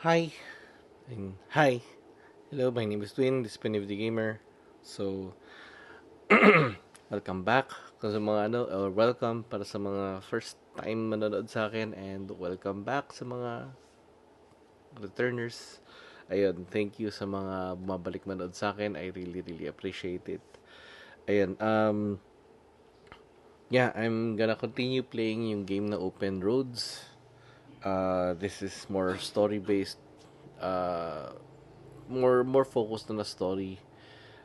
Hi, and hi. Hello, my name is Twin. This is PinoyVideoGamer. So, welcome back sa mga or welcome para sa mga first time manonood sa akin and welcome back sa mga returners. Ayun, thank you sa mga bumabalik manood sa akin. I really appreciate it. Ayun, yeah, I'm gonna continue playing yung game na Open Roads. This is more story-based, uh, more focused on the story.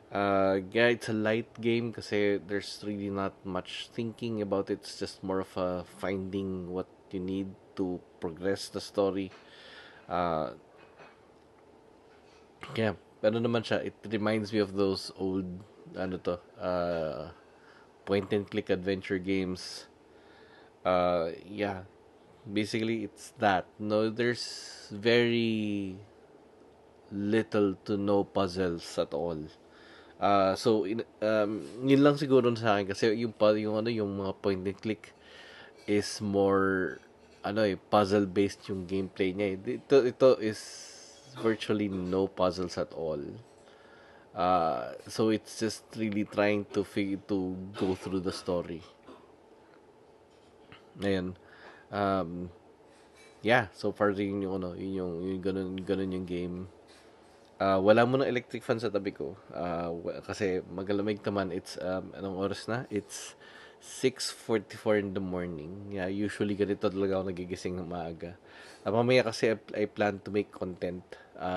Yeah, it's a light game kasi there's really not much thinking about it. It's just more of a finding what you need to progress the story. Uh, yeah, ano naman siya, it reminds me of those old, point and click adventure games. Yeah, basically it's that. No, there's very little to no puzzles at all. Yun lang siguro sa akin kasi yung mga point and click is more puzzle based yung gameplay niya. Ito is virtually no puzzles at all. So it's just really trying to go through the story. Ayun. Um, yeah, so far yun yung ganun yung game. Wala mo ng electric fan sa tabi ko. Kasi magalamig naman. It's, anong oras na? It's 6:44 in the morning. Yeah, usually ganito talaga ako nagigising ng maaga. Mamaya kasi I plan to make content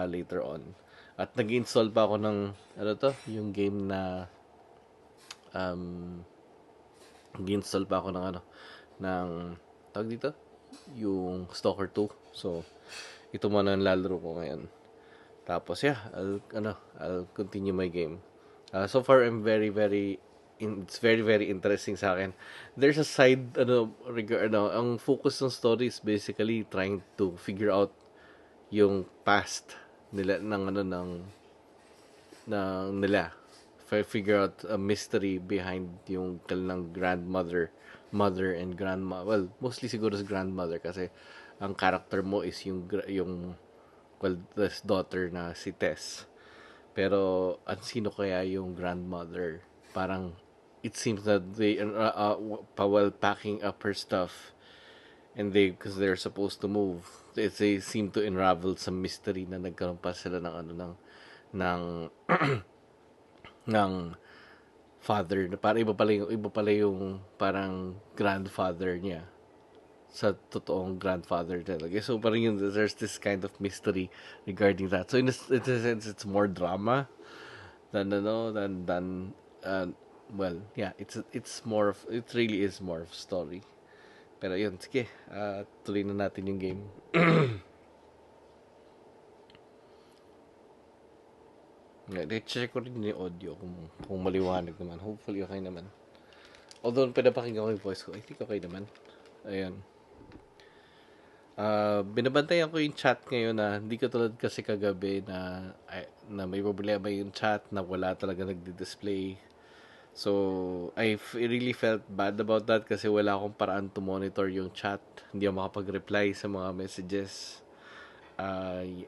later on. At nag-install pa ako ng, yung game na, um, nag-install pa ako ng tawag dito? Yung Stalker 2. So, ito muna ang lalaro ko ngayon. Tapos yeah, I'll continue my game. So far I'm it's very interesting sa akin. There's a side ang focus ng story is basically trying to figure out yung past nila nila. Figure out a mystery behind yung kanilang mother and grandma. Well, mostly siguro sa grandmother kasi ang character mo is this daughter na si Tess. Pero sino kaya yung grandmother? Parang it seems that while packing up her stuff and because they're supposed to move, they seem to unravel some mystery na nagkaroon pa sila ng ng father na para iba pala yung parang grandfather niya sa totoong grandfather talaga. So parang there's this kind of mystery regarding that. So in a sense, it's more drama than well, yeah, it really is more of story. Pero yun, sige, tuloy na natin yung game. I-check ko rin yung audio kung maliwanag naman. Hopefully okay naman. Although pinapakinggan ko yung voice ko, I think okay naman. Ayan. Binabantayan ko yung chat ngayon na hindi katulad kasi kagabi na may problema yung chat na wala talaga nagdi-display. So, really felt bad about that kasi wala akong paraan to monitor yung chat. Hindi ako makapag-reply sa mga messages. Uh,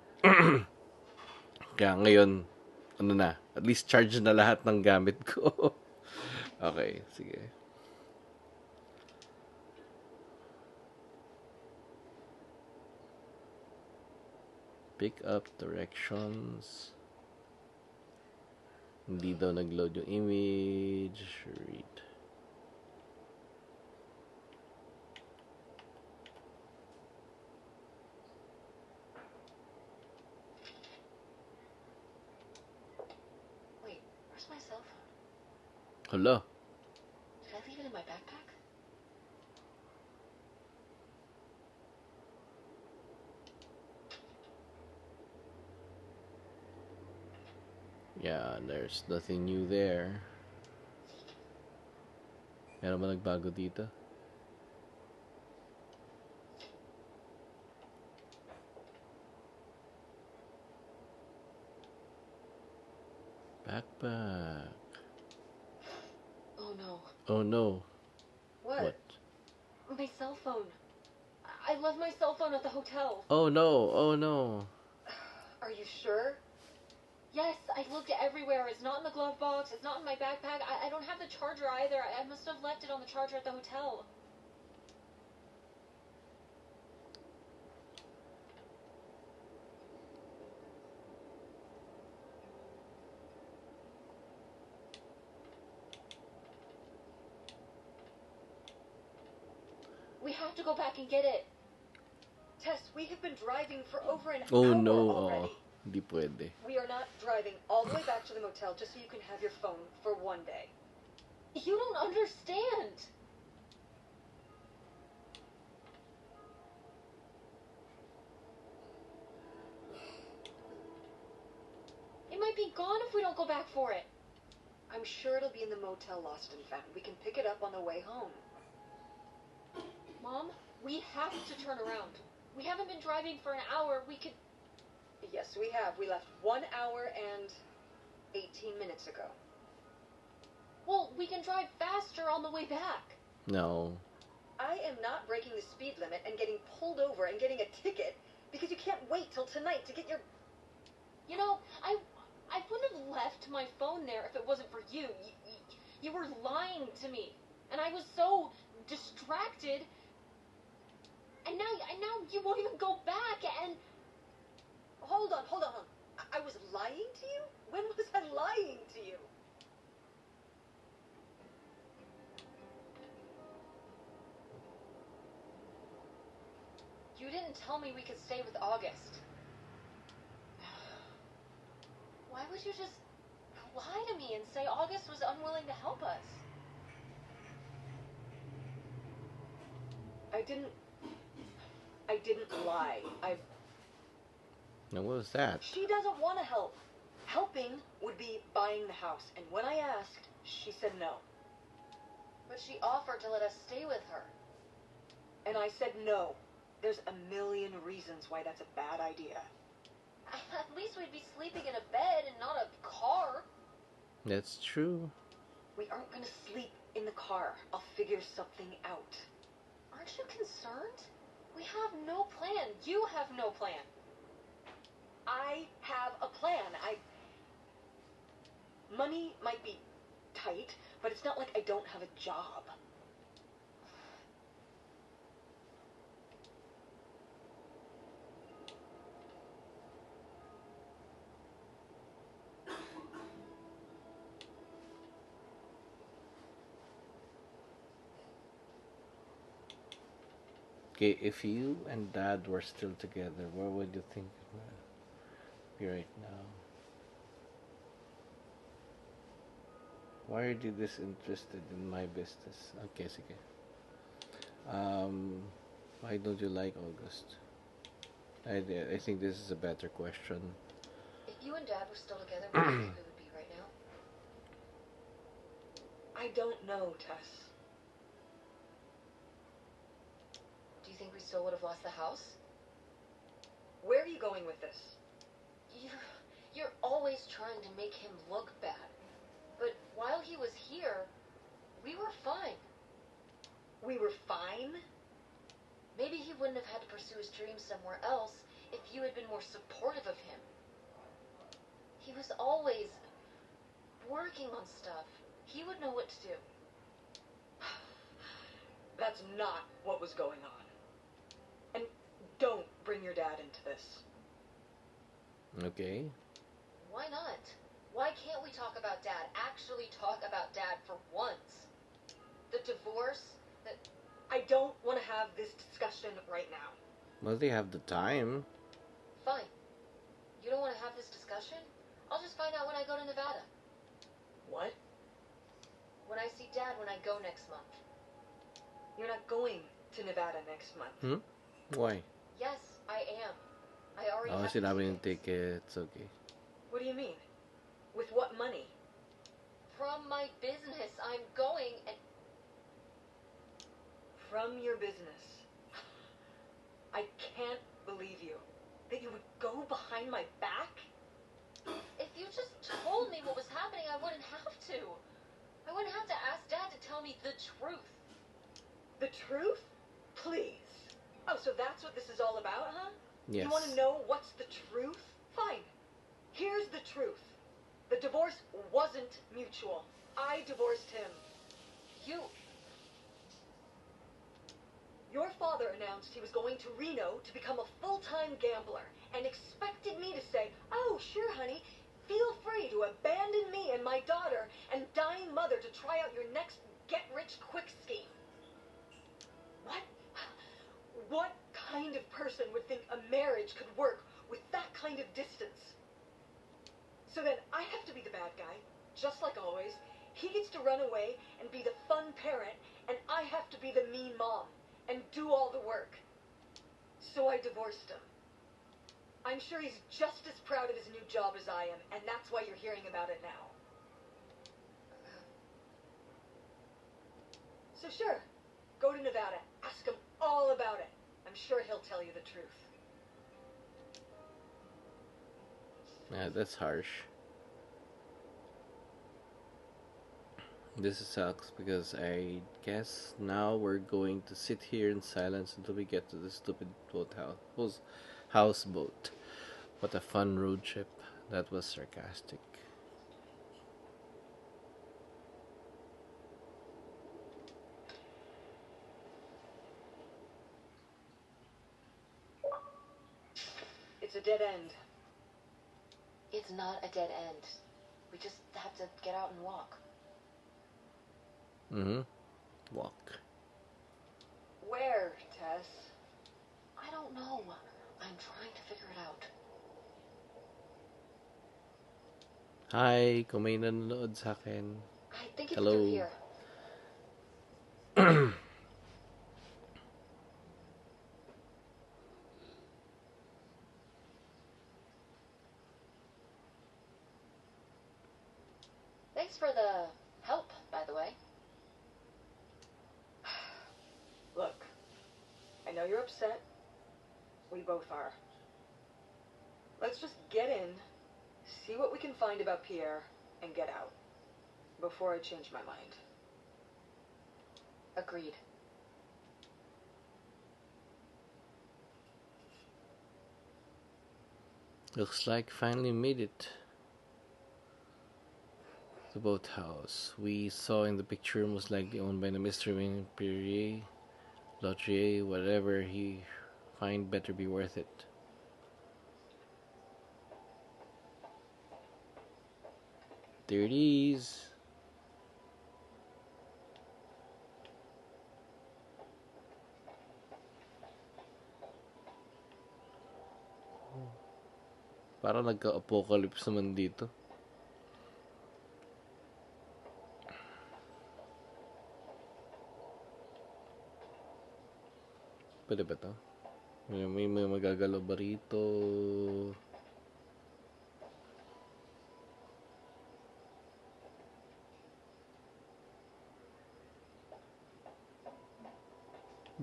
Kaya ngayon, at least charge na lahat ng gamit ko. Okay, sige. Pick up directions. Hindi daw nag-load yung image. Read. Wait, where's my cell phone? Hala. Did I leave it in my backpack? Yeah, there's nothing new there. Meron ba nagbago dito? Backpack. Oh no. Oh no. What? My cell phone. I left my cell phone at the hotel. Oh no. Oh no. Are you sure? Yes, I looked everywhere. It's not in the glove box. It's not in my backpack. I don't have the charger either. I must have left it on the charger at the hotel. We have to go back and get it. Tess, we have been driving for over an Oh hour no, already. di pwede. We are not driving all the way back to the motel just so you can have your phone for one day. You don't understand. It might be gone if we don't go back for it. I'm sure it'll be in the motel lost and found. We can pick it up on the way home. Mom, we have to turn around. We haven't been driving for an hour. We could... Yes, we have. We left 1 hour and 18 minutes ago. Well, we can drive faster on the way back. No. I am not breaking the speed limit and getting pulled over and getting a ticket because you can't wait till tonight to get your... You know, I wouldn't have left my phone there if it wasn't for you. You were lying to me. And I was so distracted. And now you won't even go back and... Hold on. I was lying to you? When was I lying to you? You didn't tell me we could stay with August. Why would you just lie to me and say August was unwilling to help us? I didn't lie. Now what was that? She doesn't want to help. Helping would be buying the house, and when I asked, she said no. But she offered to let us stay with her. And I said no. There's a million reasons why that's a bad idea. At least we'd be sleeping in a bed and not a car. That's true. We aren't going to sleep in the car. I'll figure something out. Aren't you concerned? We have no plan. You have no plan. I have a plan. Money might be tight, but it's not like I don't have a job. Okay, if you and Dad were still together, where would you think it would be right now? Why are you disinterested in my business? Okay, sige. Why don't you like August? I think this is a better question. If you and Dad were still together, where do you think we would be right now? I don't know, Tess. Do you think we still would have lost the house? Where are you going with this? You're always trying to make him look bad. But while he was here, we were fine. We were fine? Maybe he wouldn't have had to pursue his dreams somewhere else if you had been more supportive of him. He was always working on stuff. He would know what to do. That's not what was going on. And don't bring your dad into this. Okay. Why not? Why can't we talk about Dad? Actually talk about Dad for once. The divorce, I don't want to have this discussion right now. Well, they have the time. Fine. You don't want to have this discussion? I'll just find out when I go to Nevada. What? When I see Dad when I go next month. You're not going to Nevada next month. Why? Yes, I am. I already Oh, have sinabi yung tickets. tickets. Okay. What do you mean? With what money? From my business. I'm going and... From your business. I can't believe you. That you would go behind my back? If you just told me what was happening, I wouldn't have to. I wouldn't have to ask Dad to tell me the truth. The truth? Please. Oh, so that's what this is all about, huh? Yes. You want to know what's the truth? Fine. Here's the truth. The divorce wasn't mutual. I divorced him. Your father announced he was going to Reno to become a full-time gambler and expected me to say, "Oh, sure, honey, feel free to abandon me and my daughter and dying mother to try out your next get-rich-quick scheme." What? What kind of person would think a marriage could work with that kind of distance? So then I have to be the bad guy, just like always. He gets to run away and be the fun parent, and I have to be the mean mom and do all the work. So I divorced him. I'm sure he's just as proud of his new job as I am, and that's why you're hearing about it now. So sure, go to Nevada, ask him all about it. I'm sure he'll tell you the truth. Yeah, that's harsh. This sucks because I guess now we're going to sit here in silence until we get to the stupid houseboat. What a fun road trip. That was sarcastic. It's a dead end. It's not a dead end. We just have to get out and walk. Walk. Where, Tess? I don't know. I'm trying to figure it out. Hi, kung may nanonood sa akin. I think it's Hello. through here. Thanks for the help, by the way. Look, I know you're upset. We both are. Let's just get in, see what we can find about Pierre, and get out. Before I change my mind. Agreed. Looks like finally made it. The boathouse we saw in the picture was likely owned by the mystery man Pierre Lotrier. Whatever he find better be worth it. There it is. Parang nagka-apocalypse naman dito. Pwede ba to? May magagalaw ba rito?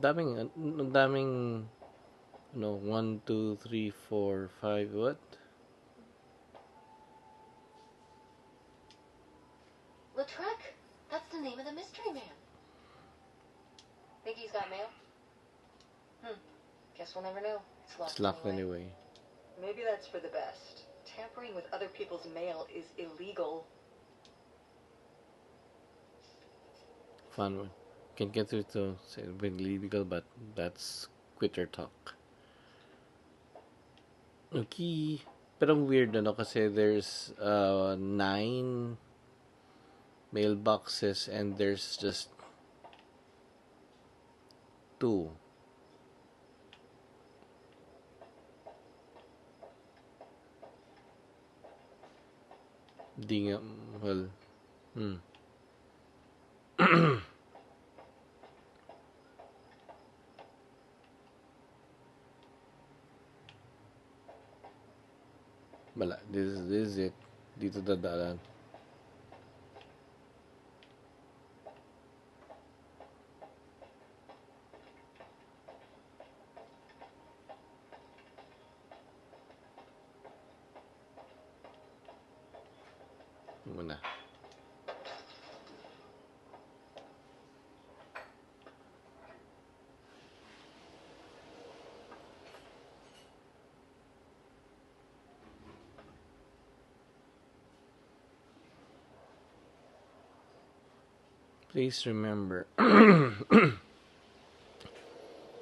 Daming 1, 2, 3, 4, 5, what? Lautrec? That's the name of the mystery man. Think he's got mail? Guess we'll never know. It's locked anyway. Maybe that's for the best. Tampering with other people's mail is illegal. Fun one. Can't get through to say illegal, but that's quitter talk. Okay. Pero ang weird kasi there's 9 mailboxes and there's just 2. Di nga, well, Wala, this is it. Dito dadaan. Muna. Please remember,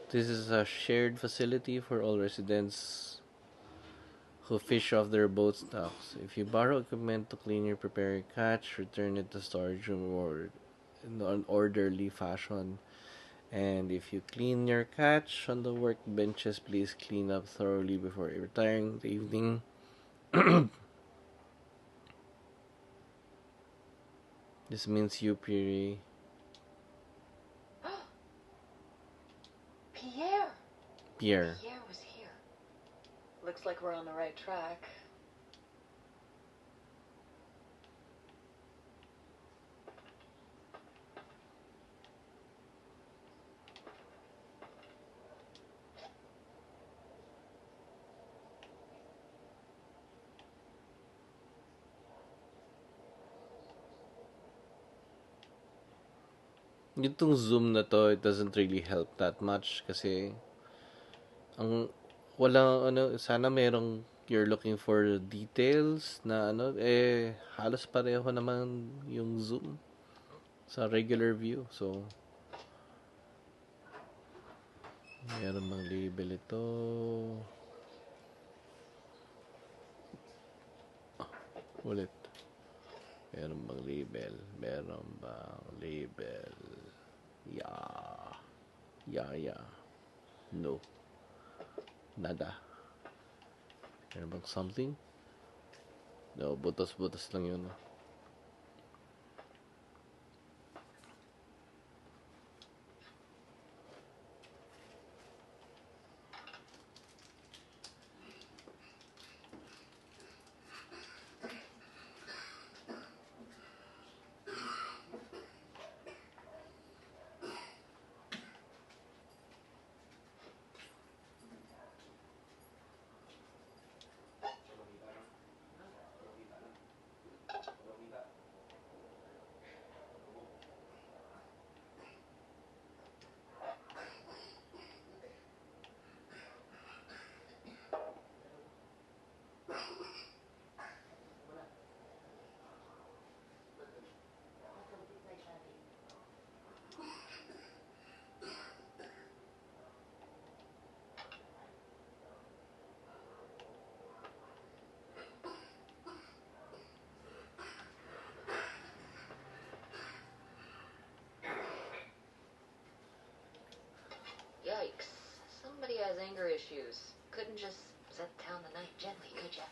this is a shared facility for all residents who fish off their boat stocks. If you borrow equipment to clean or prepare a catch, return it to storage room or in an orderly fashion. And if you clean your catch on the work benches, please clean up thoroughly before retiring in the evening. This means you, Pierre. Pierre! Pierre. Pierre was here. Looks like we're on the right track. Itong zoom na to, it doesn't really help that much kasi ang wala ano, sana merong you're looking for details na ano, halos pareho naman yung zoom sa regular view. So, meron bang label ito? Ulit. Meron bang label? Meron bang label? Yeah. Yeah. No. Nada. Meron bang something? No, butas-butas lang yun. Yikes. Somebody has anger issues. Couldn't just set down the knife gently, could ya?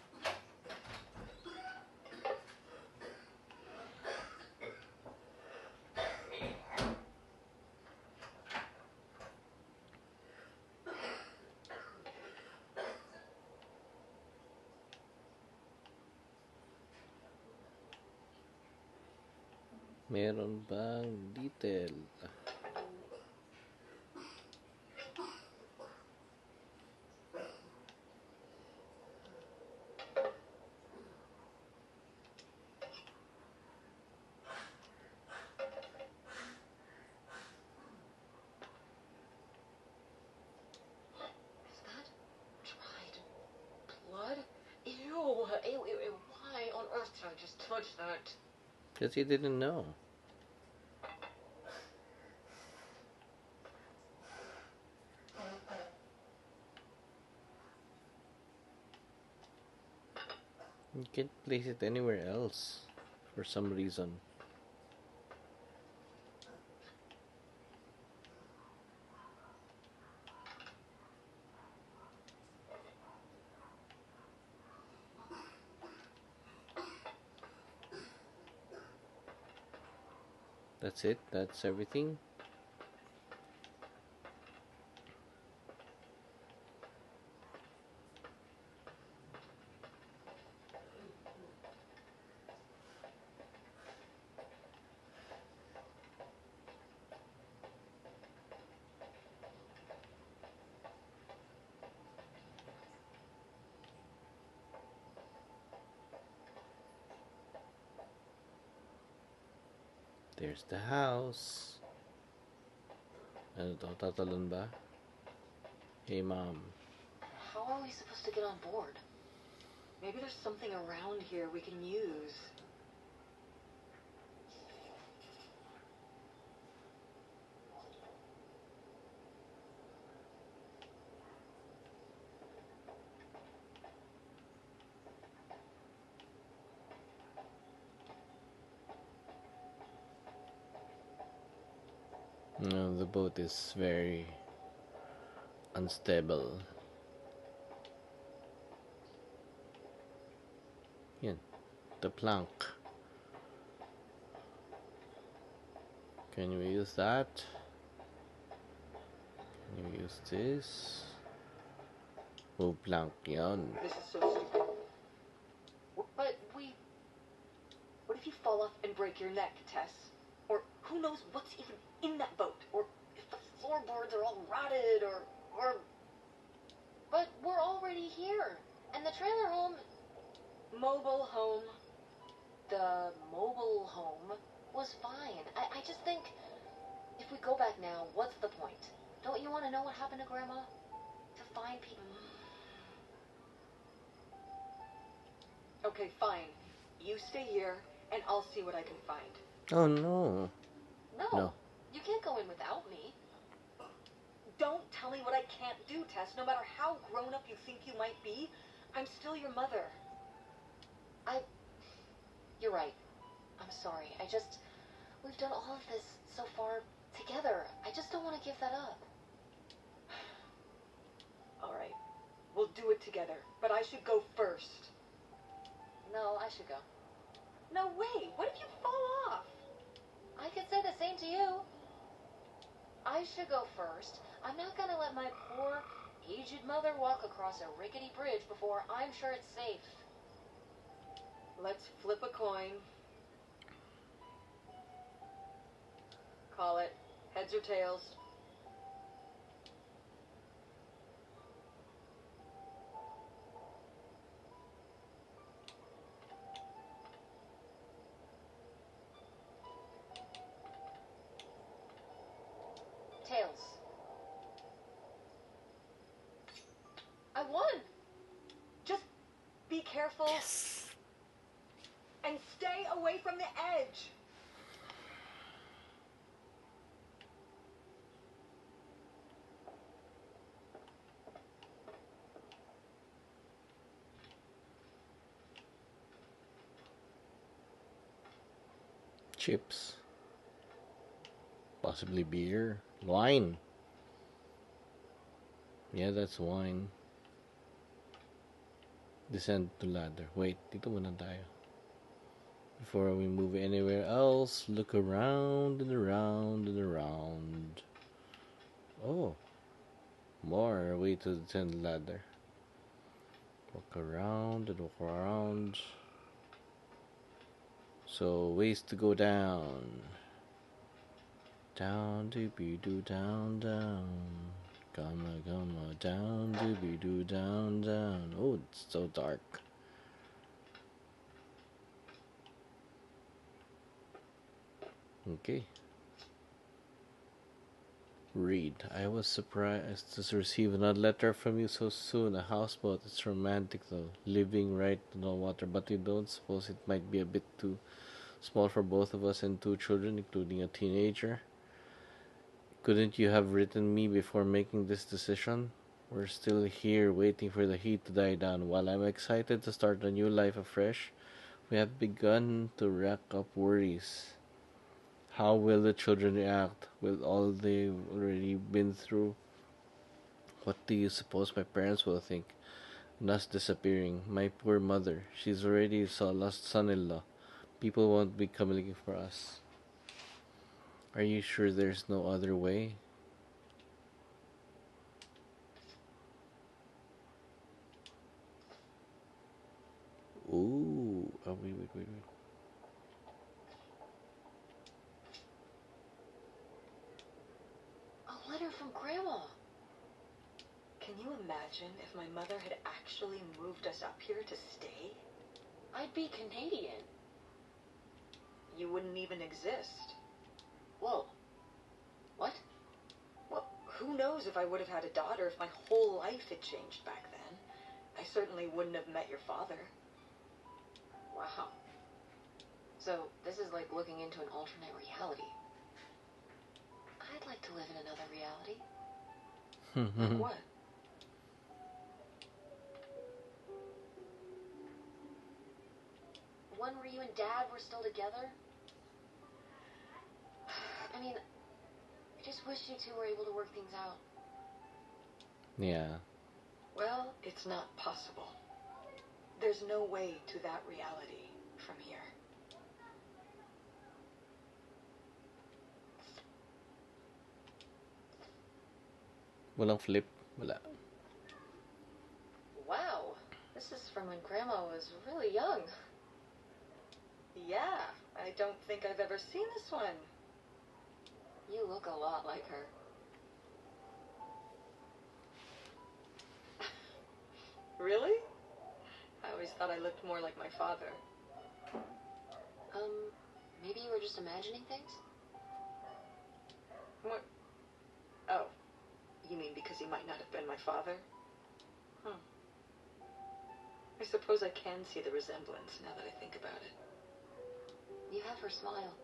Meron bang detail? Is that dried blood? Ew. Ew. Why on earth did I just touch that? Because you didn't know. You can't place it anywhere else for some reason. That's it? That's everything? There's the house. Ano to? Tatalon ba? Hey, Mom. How are we supposed to get on board? Maybe there's something around here we can use. No, the boat is very unstable. Yan, the plank. Can you use that? Can you use this? Oh, plank, yan. This is so stupid. But what if you fall off and break your neck, Tess? Or who knows what's even in that boat? Or if the floorboards are all rotted, or... But we're already here. And the trailer home... Mobile home. The mobile home was fine. I just think if we go back now, what's the point? Don't you want to know what happened to Grandma? To find people... Okay, fine. You stay here, and I'll see what I can find. Oh no. No, you can't go in without me. Don't tell me what I can't do, Tess. No matter how grown up you think you might be, I'm still your mother. You're right. I'm sorry. We've done all of this so far together. I just don't want to give that up. All right. We'll do it together. But I should go first. No, I should go. No way. What if you fall off? I could say the same to you. I should go first. I'm not gonna let my poor, aged mother walk across a rickety bridge before I'm sure it's safe. Let's flip a coin. Call it. Heads or tails. Tails. I won! Just be careful. Yes. And stay away from the edge. Chips. Possibly beer. Wine. Yeah, that's wine. Descend to ladder. Wait, dito muna tayo. Before we move anywhere else, look around and around and around. Oh, more way to descend the ladder. Walk around and walk around. So ways to go down. Down doobie doo down down. Gamma gamma down doobie doo down down. Oh, it's so dark. Okay. Read. I was surprised to receive another letter from you so soon. A houseboat. It's romantic though. Living right on the water, but we don't suppose it might be a bit too small for both of us and 2 children, including a teenager. Couldn't you have written me before making this decision? We're still here waiting for the heat to die down. While I'm excited to start a new life afresh, we have begun to rack up worries. How will the children react with all they've already been through? What do you suppose my parents will think? And us disappearing. My poor mother. She's already a lost son-in-law. People won't be coming looking for us. Are you sure there's no other way? Ooh. Oh, wait. A letter from Grandma. Can you imagine if my mother had actually moved us up here to stay? I'd be Canadian. You wouldn't even exist. Whoa. What? Well, who knows if I would have had a daughter if my whole life had changed back then. I certainly wouldn't have met your father. Wow. So, this is like looking into an alternate reality. I'd like to live in another reality. Like what? One where you and Dad were still together. I mean, I just wish you two were able to work things out. Yeah. Well, it's not possible. There's no way to that reality from here. Walang flip. Wala. Wow, this is from when Grandma was really young. Yeah, I don't think I've ever seen this one. You look a lot like her. Really? I always thought I looked more like my father. Maybe you were just imagining things? What? Oh, you mean because he might not have been my father? I suppose I can see the resemblance now that I think about it. You have her smile.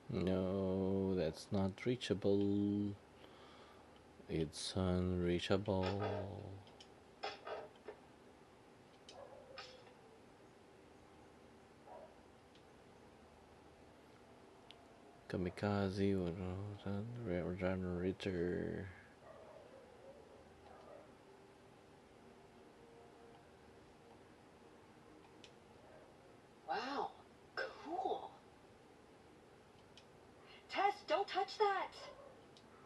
No, that's not reachable. It's unreachable. Kamikaze, generator. Wow, cool. Tess, don't touch that!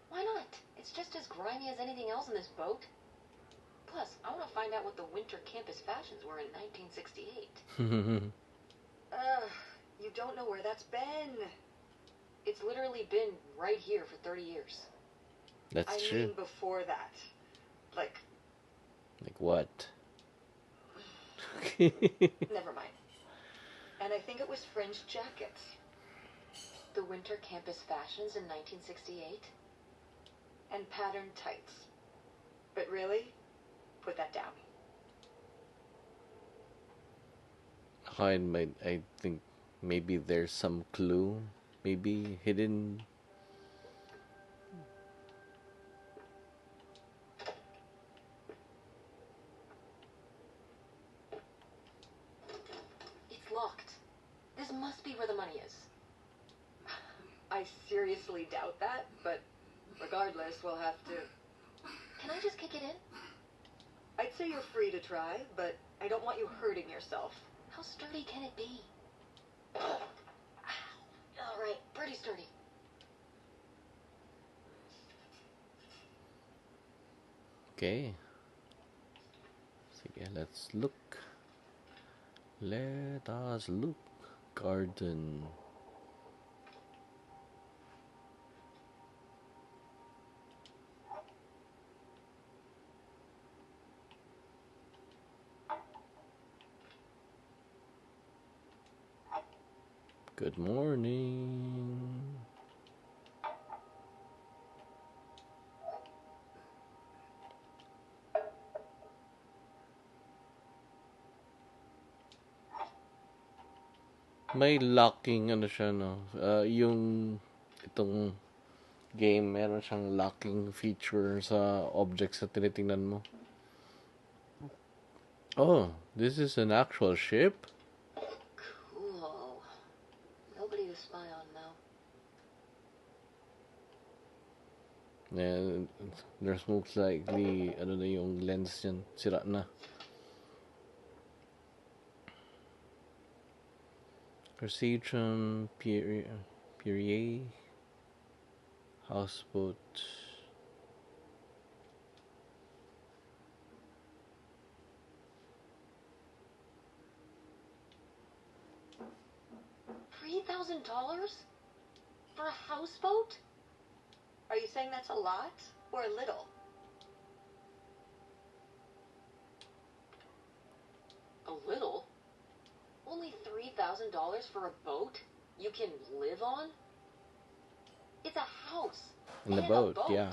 Why not? It's just as grimy as anything else in this boat. Plus, I want to find out what the winter campus fashions were in 1968. You don't know where that's been. It's literally been right here for 30 years. That's I true. mean before that. Like what? Never mind. And I think it was fringed jackets. The winter campus fashions in 1968? And patterned tights. But really, put that down. I think maybe there's some clue, maybe hidden. It's locked. This must be where the money is. I seriously doubt that, but regardless, we'll have to... Can I just kick it in? I'd say you're free to try, but I don't want you hurting yourself. How sturdy can it be? Ow. All right, pretty sturdy. Okay. Sige, let's look. Let us look. Garden. Good morning. May locking ano siya no. Yung itong game meron siyang locking feature sa objects na tinitingnan mo. Oh, this is an actual ship? Cool. Nobody to spy on now. And there's most likely ano na yung lens yan, sira na. Precision, Pierre, houseboat. $3,000 for a houseboat? Are you saying that's a lot or a little? A little? Only $3,000 for a boat you can live on? It's a house. In the and boat, a boat. yeah.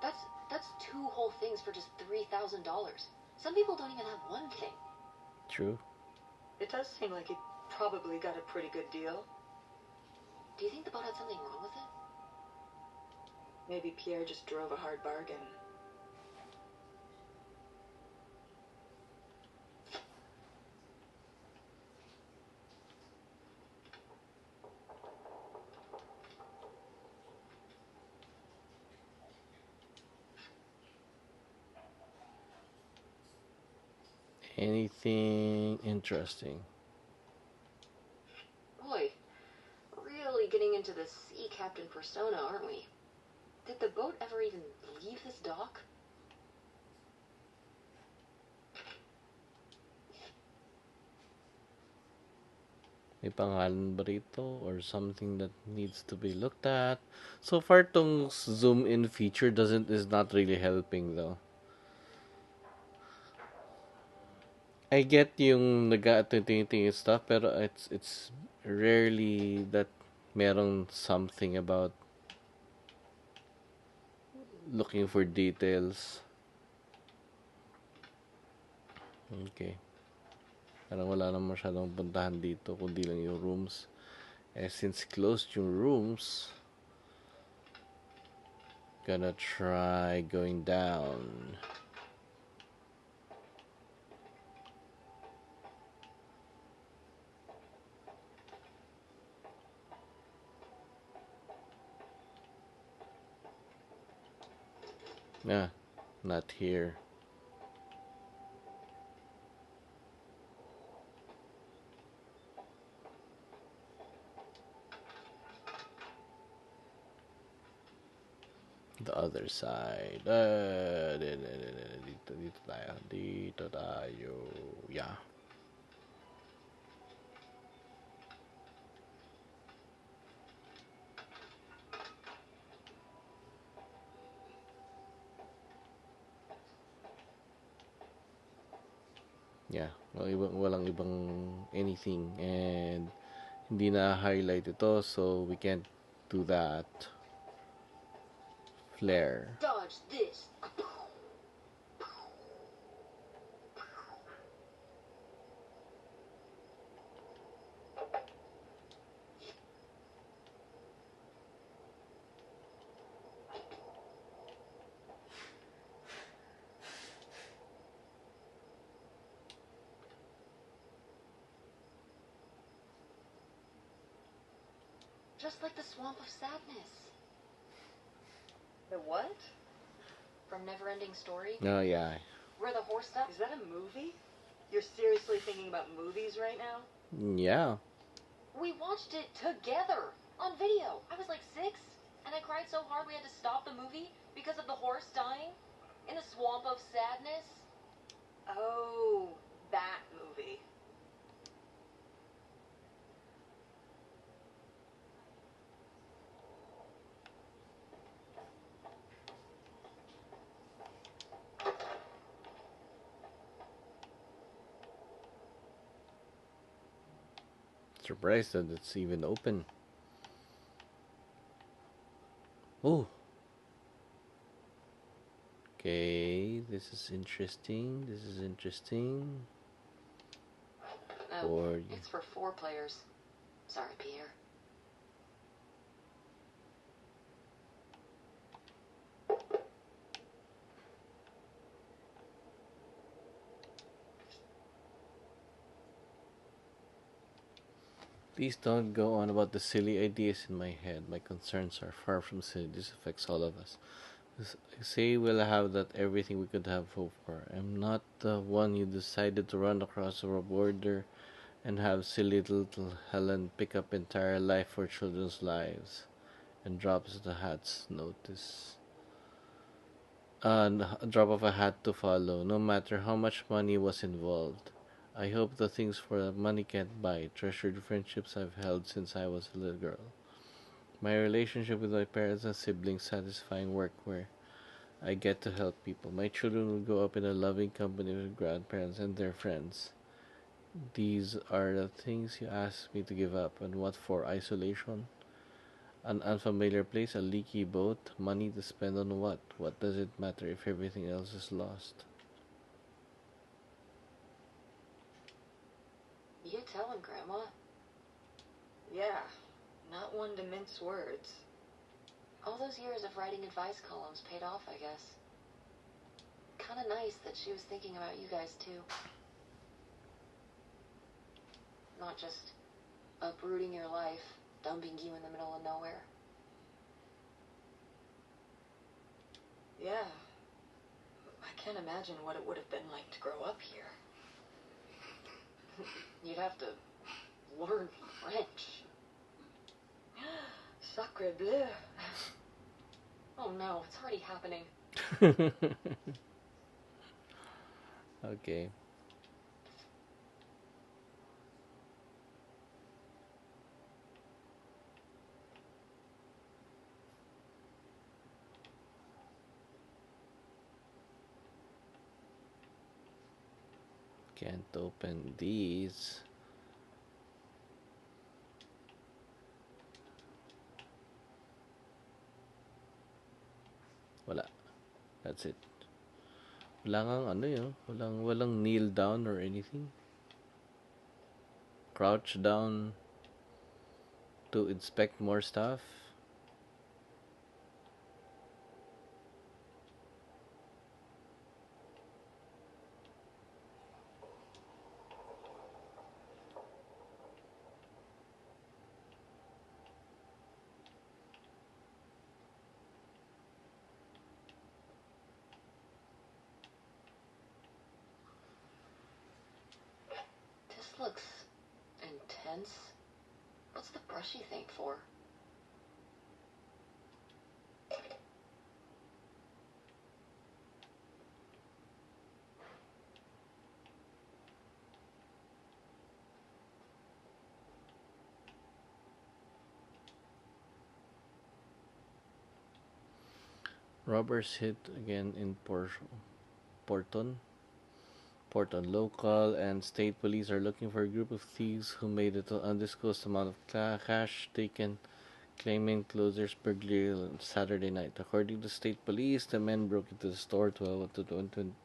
That's two whole things for just $3,000. Some people don't even have one thing. True. It does seem like he probably got a pretty good deal. Do you think the boat had something wrong with it? Maybe Pierre just drove a hard bargain. Anything interesting? Boy, really getting into the sea captain persona, aren't we? Did the boat ever even leave this dock? May pangalan ba rito or something that needs to be looked at? So far, tong zoom in feature is not really helping though. I get yung nag-a-tingting stuff, pero it's rarely that merong something about looking for details. Okay. Parang wala naman masyadong puntahan dito, kundi lang yung rooms. Since closed yung rooms, gonna try going down. Yeah, not here. The other side. Dito tayo. Dito tayo. Yeah. Yeah. Walang ibang anything. And hindi na highlight ito, so we can't do that. Flare. Dodge this. Just like the Swamp of Sadness. The what? From Neverending Story? Oh, yeah. Where the horse died? Is that a movie? You're seriously thinking about movies right now? Yeah. We watched it together on video. I was like 6, and I cried so hard we had to stop the movie because of the horse dying in the Swamp of Sadness. Oh, that movie. Surprised that it's even open. Oh. Okay, this is interesting. This is interesting. Oh, it's for 4 players. Sorry, Pierre. Please don't go on about the silly ideas in my head. My concerns are far from silly. This affects all of us. Say we'll have that everything we could have hoped for. I'm not the one you decided to run across a border and have silly little Helen pick up entire life for children's lives and drops the hat's notice. A drop of a hat to follow, no matter how much money was involved. I hope the things for money can't buy, treasured friendships I've held since I was a little girl. My relationship with my parents and siblings, satisfying work where I get to help people. My children will grow up in a loving company with grandparents and their friends. These are the things you asked me to give up, and what for? Isolation? An unfamiliar place, a leaky boat, money to spend on what? What does it matter if everything else is lost? You tell him, Grandma. Yeah, not one to mince words. All those years of writing advice columns paid off, I guess. Kinda nice that she was thinking about you guys, too. Not just uprooting your life, dumping you in the middle of nowhere. Yeah. I can't imagine what it would have been like to grow up here. You'd have to learn French. Sacre bleu. Oh no, it's already happening. Okay. Can't open these. Wala. That's it. Wala ngang ano yun. Walang kneel down or anything. Crouch down to inspect more stuff. This looks intense. What's the brushy thing for? Robbers hit again in Porton. Porton local and state police are looking for a group of thieves who made an undisclosed amount of cash taken, claiming closers burglary on Saturday night. According to state police, the men broke into the store 12 to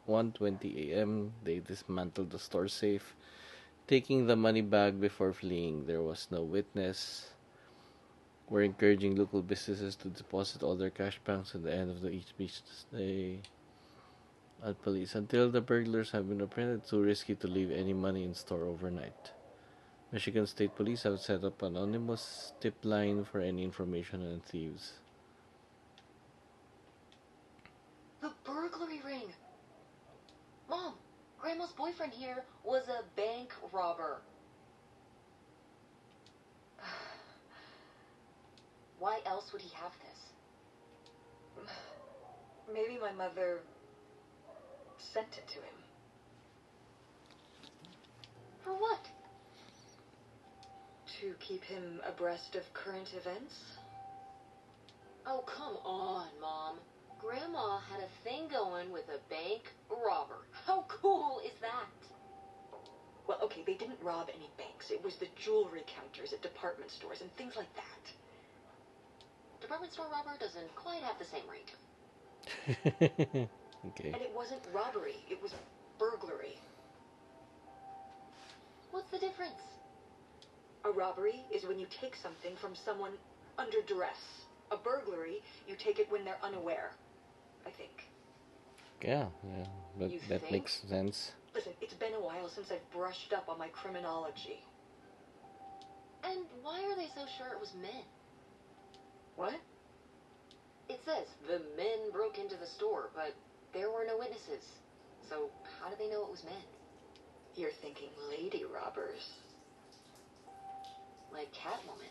1:20 a.m. They dismantled the store safe, taking the money bag before fleeing. There was no witness. We're encouraging local businesses to deposit all their cash banks at the end of each business day. At police, until the burglars have been apprehended, it's too risky to leave any money in store overnight. Michigan State Police have set up an anonymous tip line for any information on thieves. The burglary ring! Mom, Grandma's boyfriend here was a bank robber. Why else would he have this? Maybe my mother sent it to him. For what? To keep him abreast of current events? Oh, come on, Mom. Grandma had a thing going with a bank robber. How cool is that? Well, okay, they didn't rob any banks. It was the jewelry counters at department stores and things like that. Department store robber doesn't quite have the same rate. Okay. And it wasn't robbery, it was burglary. What's the difference? A robbery is when you take something from someone under duress. A burglary, you take it when they're unaware, I think. Yeah, but You that think? makes sense. Listen, it's been a while since I've brushed up on my criminology. And why are they so sure it was men? What? It says the men broke into the store, but there were no witnesses. So how do they know it was men? You're thinking lady robbers. Like Catwoman.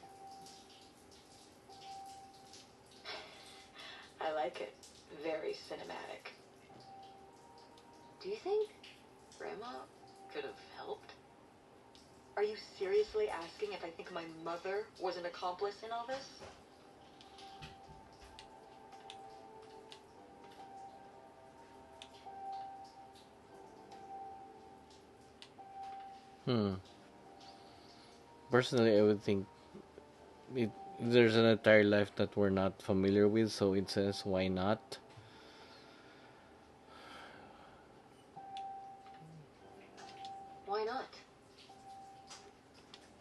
I like it. Very cinematic. Do you think Grandma could have helped? Are you seriously asking if I think my mother was an accomplice in all this? Personally, I would think there's an entire life that we're not familiar with, so it says why not? Why not?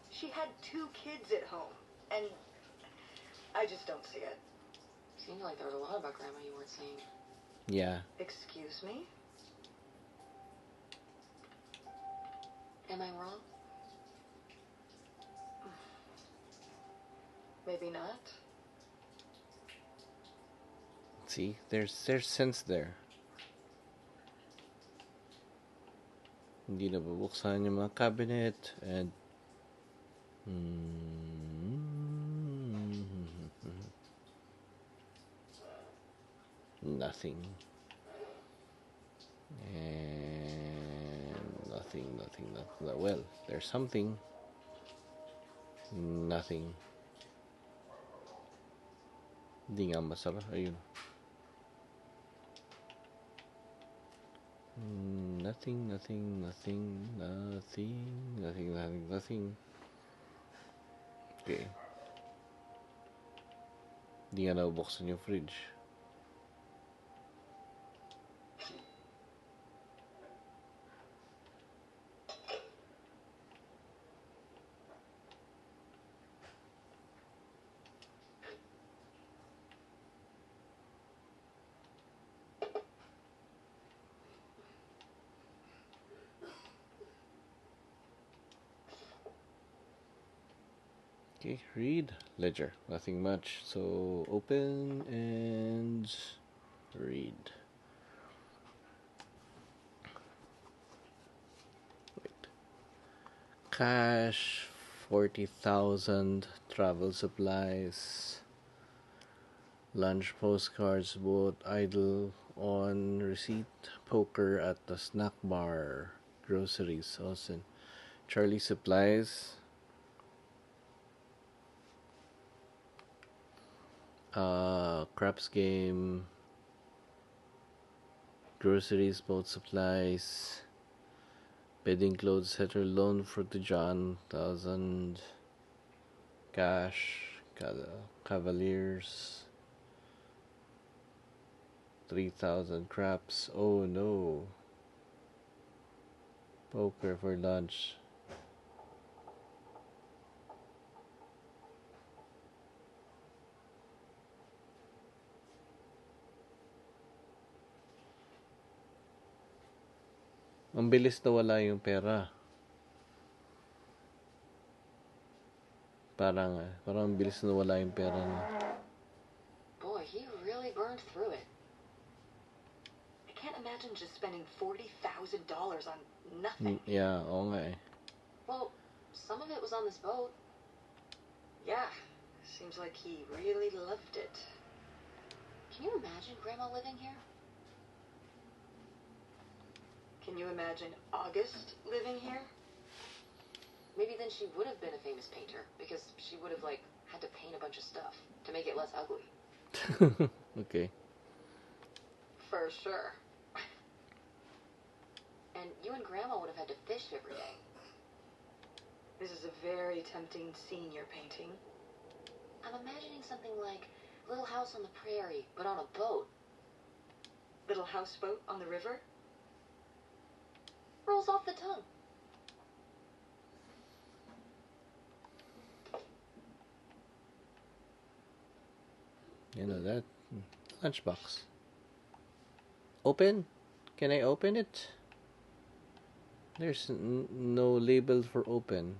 She had 2 kids at home, and I just don't see it. Seemed like there was a lot about Grandma you weren't saying. Yeah. Excuse me? Am I wrong? Maybe not. See, there's sense there. Hindi na bubuksan yung mga cabinet and nothing. And nothing. Well, there's something. Nothing. Hindi nga masarap. Ayun. Nothing. Okay. Hindi nga nabuksan yung fridge. Okay, read. Ledger. Nothing much. So, open and read. Wait. Cash, 40,000. Travel supplies. Lunch postcards, both idle on receipt. Poker at the snack bar. Groceries, Austin. Charlie supplies. Craps game, groceries, boat supplies, bedding clothes, setter loan for the John, 1,000, cash, Cavaliers, 3,000 craps. Oh no, poker for lunch. Ang bilis na wala yung pera. Parang ang bilis na wala yung pera niya. Boy, he really burned through it. I can't imagine just spending $40,000 on nothing. Yeah, oo nga eh. Well, some of it was on this boat. Yeah, seems like he really loved it. Can you imagine Grandma living here? Can you imagine August living here? Maybe then she would have been a famous painter, because she would have, like, had to paint a bunch of stuff to make it less ugly. Okay. For sure. And you and Grandma would have had to fish every day. This is a very tempting scene you're painting. I'm imagining something like Little House on the Prairie, but on a boat. Little houseboat on the river? Rolls off the tongue. You know that lunchbox. Open? Can I open it? There's no label for open.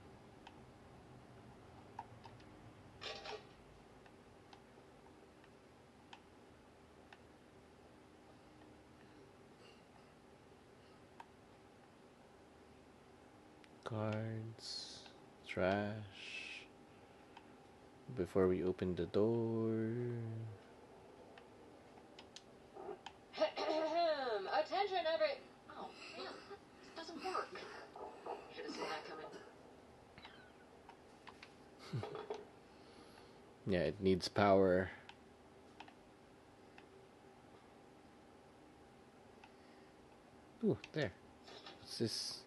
Cards, trash. Before we open the door. Attention, every... Oh, man, this doesn't work. Should have seen that coming. Yeah, it needs power. Ooh, there. What's this?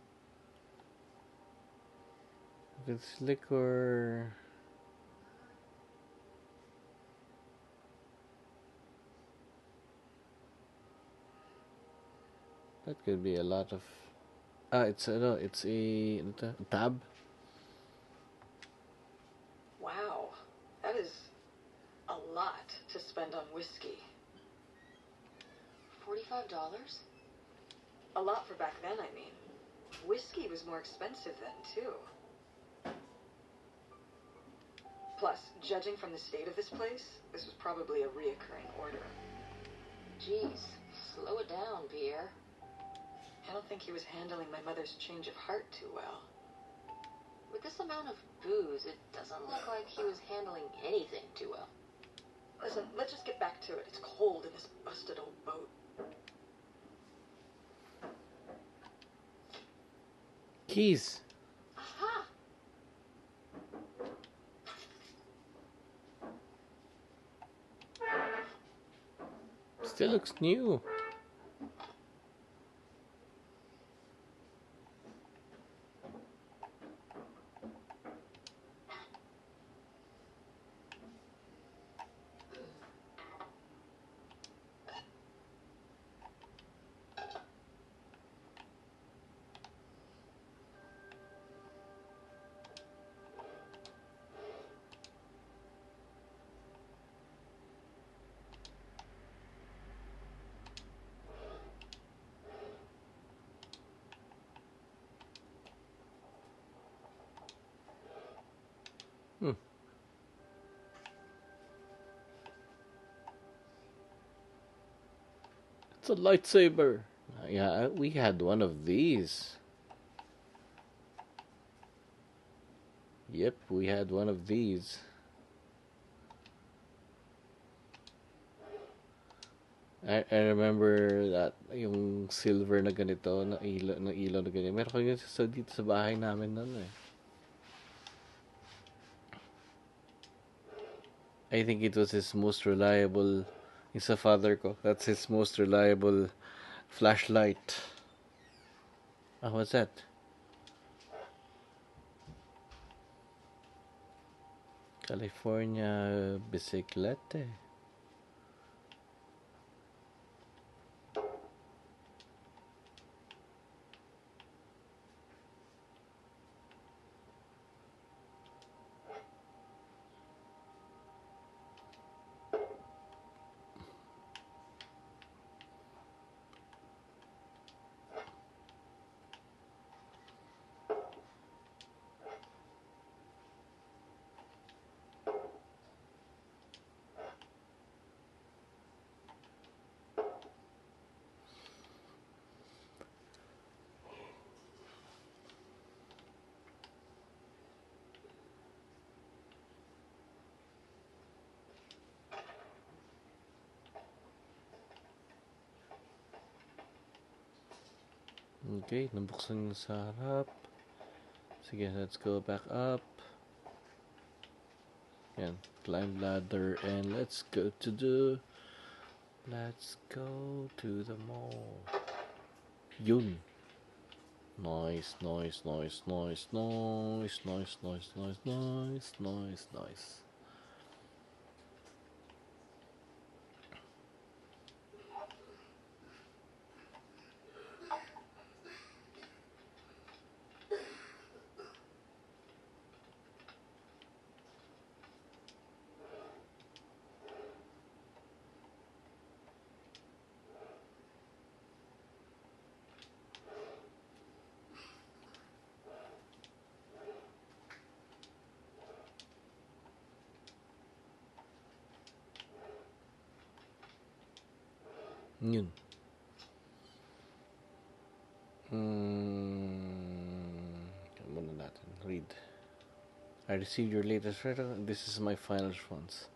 It's liquor. That could be a lot of. It's a tab. Wow, that is a lot to spend on whiskey. $45? A lot for back then, I mean. Whiskey was more expensive then, too. Plus, judging from the state of this place, this was probably a reoccurring order. Jeez, slow it down, Pierre. I don't think he was handling my mother's change of heart too well. With this amount of booze, it doesn't look like he was handling anything too well. Listen, let's just get back to it. It's cold in this busted old boat. Keys. Aha! Still looks new. It's a lightsaber. Yeah, we had one of these. Yep, we had one of these. I remember that yung silver na ganito, na ilaw na ganito. Meron ko yun dito sa bahay namin noon eh. I think it was his most reliable, yung sa father ko, that's his most reliable flashlight. Ah, what's that? California Biciclete. Okay, nabuksan yung sa harap. Sige, let's go back up. Yan, climb ladder and let's go to the mall. Yun. Nice, nice, nice, nice, nice, nice, nice, nice, nice, nice, nice. Yun. Muna natin. Read. I received your latest letter. This is my final response.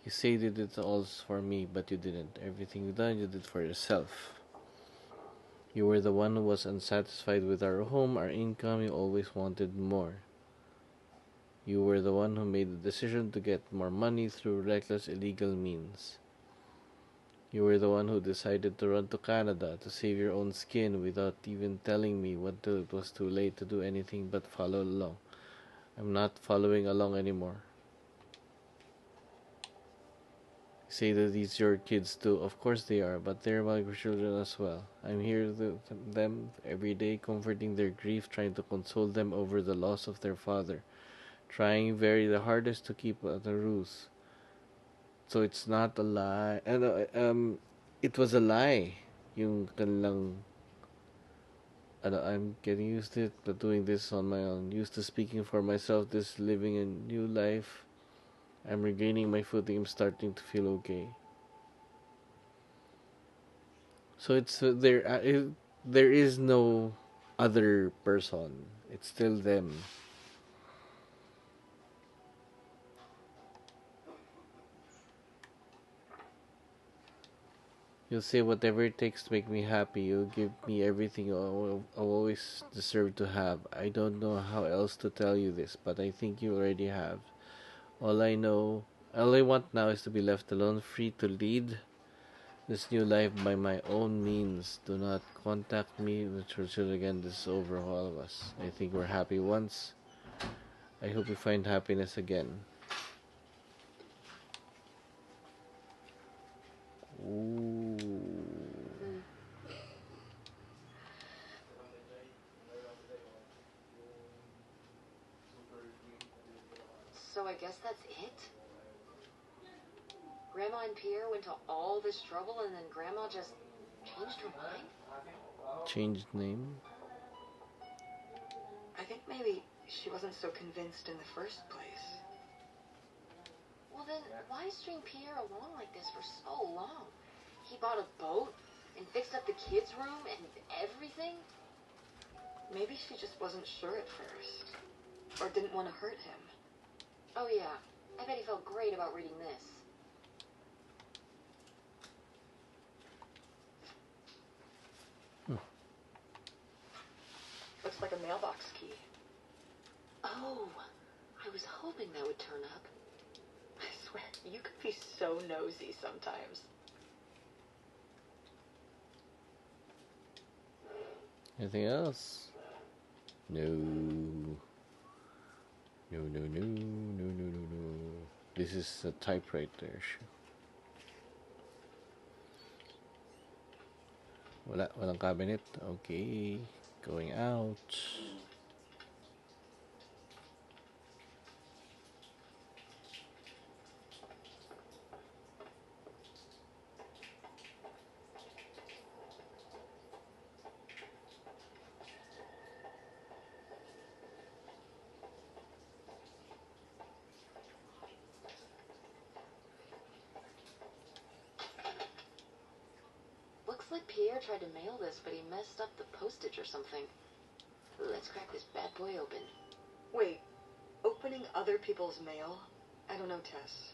You say you did it all for me, but you didn't. Everything you done, you did for yourself. You were the one who was unsatisfied with our home, our income. You always wanted more. You were the one who made the decision to get more money through reckless, illegal means. You were the one who decided to run to Canada to save your own skin without even telling me until it was too late to do anything but follow along. I'm not following along anymore. You say that these are your kids too. Of course they are, but they're my children as well. I'm here with them every day, comforting their grief, trying to console them over the loss of their father, trying the hardest to keep the rules. So it's not a lie. It was a lie. Yung kanilang, I'm getting used to it, but doing this on my own. Used to speaking for myself, this living a new life. I'm regaining my footing. I'm starting to feel okay. So it's there is no other person. It's still them. You'll say whatever it takes to make me happy. You'll give me everything I'll always deserve to have. I don't know how else to tell you this, but I think you already have. All I know, all I want now is to be left alone, free to lead this new life by my own means. Do not contact me with Churchill again. This is over all of us. I think we're happy once. I hope we find happiness again. Ooh. So I guess that's it? Grandma and Pierre went to all this trouble and then Grandma just changed her mind? Changed name? I think maybe she wasn't so convinced in the first place. Well then, why string Pierre along like this for so long? He bought a boat and fixed up the kids' room and everything? Maybe she just wasn't sure at first. Or didn't want to hurt him. Oh yeah, I bet he felt great about reading this. Looks like a mailbox key. Oh, I was hoping that would turn up. I swear, you could be so nosy sometimes. Anything else? No. No, no, no, no, no, no, no. This is a typewriter. Walang cabinet. Okay. Going out. Looks like Pierre tried to mail this, but he messed up the postage or something. Let's crack this bad boy open. Wait, opening other people's mail? I don't know, Tess.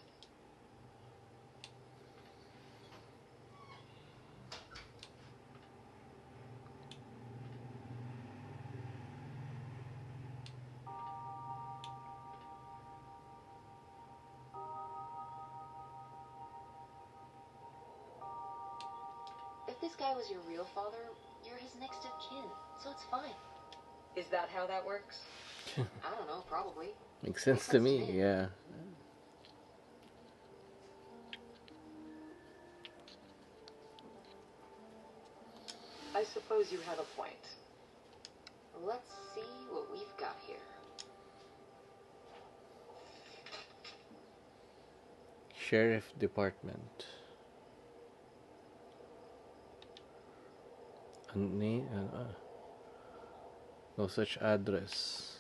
If this guy was your real father, you're his next of kin, so it's fine. Is that how that works? I don't know, probably. Makes sense to me, yeah. I suppose you have a point. Let's see what we've got here. Sheriff Department. No such address.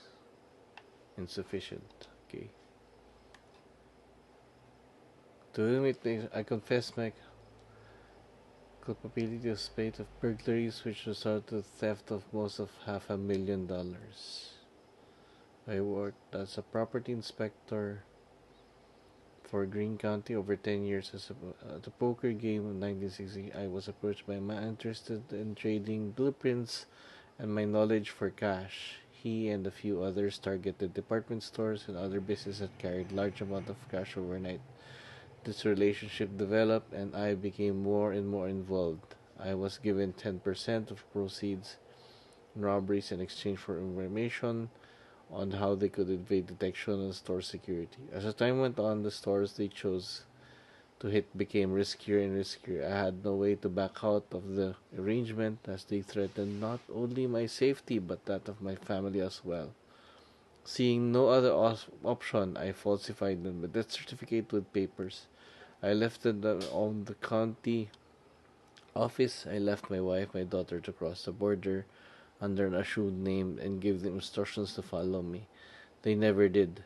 Insufficient. Okay. To whom it may, I confess my culpability of spate of burglaries which resulted to theft of most of $500,000. I worked as a property inspector for Greene County over 10 years at a poker game in 1960. I was approached by a man interested in trading blueprints and my knowledge for cash. He and a few others targeted department stores and other businesses that carried large amount of cash overnight. This relationship developed and I became more and more involved. I was given 10% of proceeds in robberies in exchange for information on how they could evade detection and store security. As the time went on, the stores they chose to hit became riskier and riskier. I had no way to back out of the arrangement as they threatened not only my safety but that of my family as well. Seeing no other option, I falsified the death certificate with papers I left it on the county office. I left my wife, my daughter to cross the border under an assumed name and give them instructions to follow me. They never did.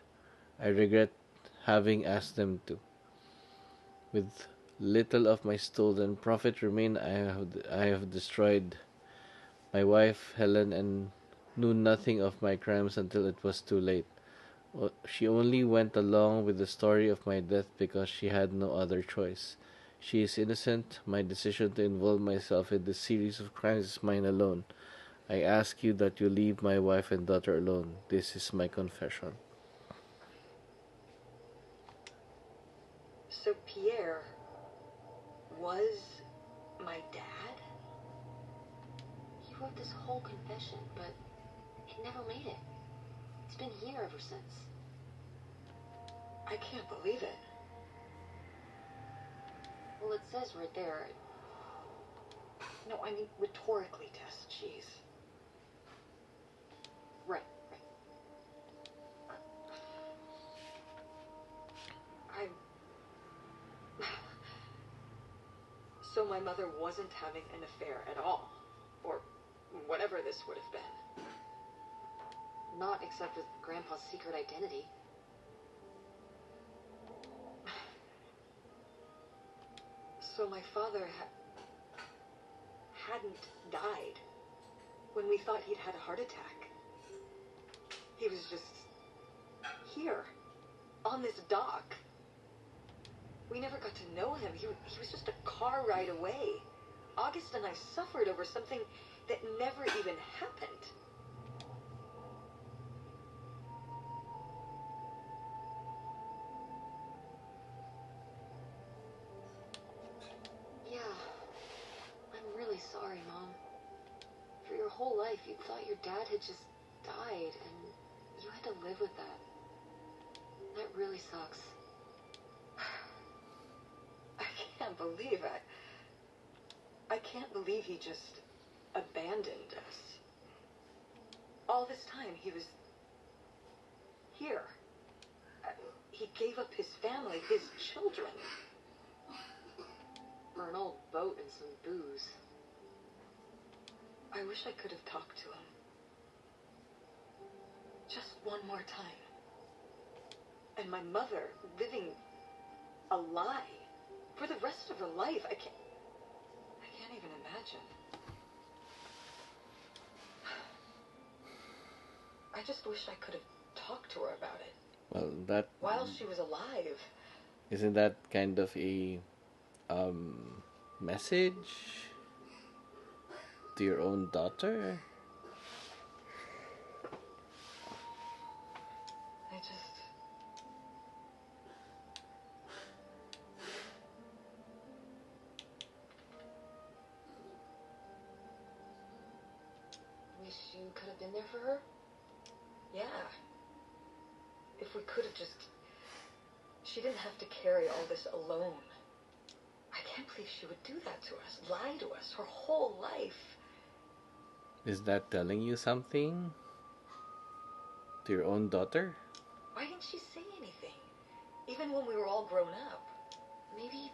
I regret having asked them to. With little of my stolen profit remain, I have destroyed my wife, Helen, and knew nothing of my crimes until it was too late. She only went along with the story of my death because she had no other choice. She is innocent. My decision to involve myself in this series of crimes is mine alone. I ask you that you leave my wife and daughter alone. This is my confession. So Pierre was my dad? He wrote this whole confession, but it never made it. It's been here ever since. I can't believe it. Well, it says right there. No, I mean rhetorically, Tess, jeez. Right. So my mother wasn't having an affair at all, or whatever this would have been. Not except with Grandpa's secret identity. So my father hadn't died when we thought he'd had a heart attack. He was just here, on this dock. We never got to know him. He was just a car ride away. August and I suffered over something that never even happened. Yeah. I'm really sorry, Mom. For your whole life, you thought your dad had just died, and you had to live with that. That really sucks. I can't believe he just abandoned us. All this time he was here. He gave up his family, his children. For an old boat and some booze. I wish I could have talked to him. Just one more time. And my mother living a lie for the rest of her life. I can't even imagine. I just wish I could have talked to her about it. Well, that while she was alive. isn't that kind of a message to your own daughter? Wish you could have been there for her? Yeah. If we could have just... She didn't have to carry all this alone. I can't believe she would do that to us, lie to us, her whole life. Is that telling you something? To your own daughter? Why didn't she say anything? Even when we were all grown up. Maybe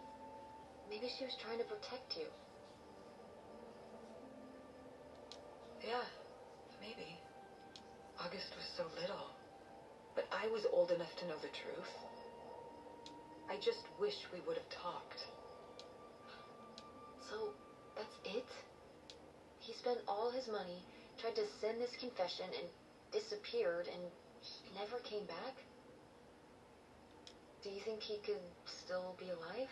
she was trying to protect you. Yeah, maybe. August was so little. But I was old enough to know the truth. I just wish we would have talked. So, that's it? He spent all his money, tried to send this confession, and disappeared, and he never came back? Do you think he could still be alive?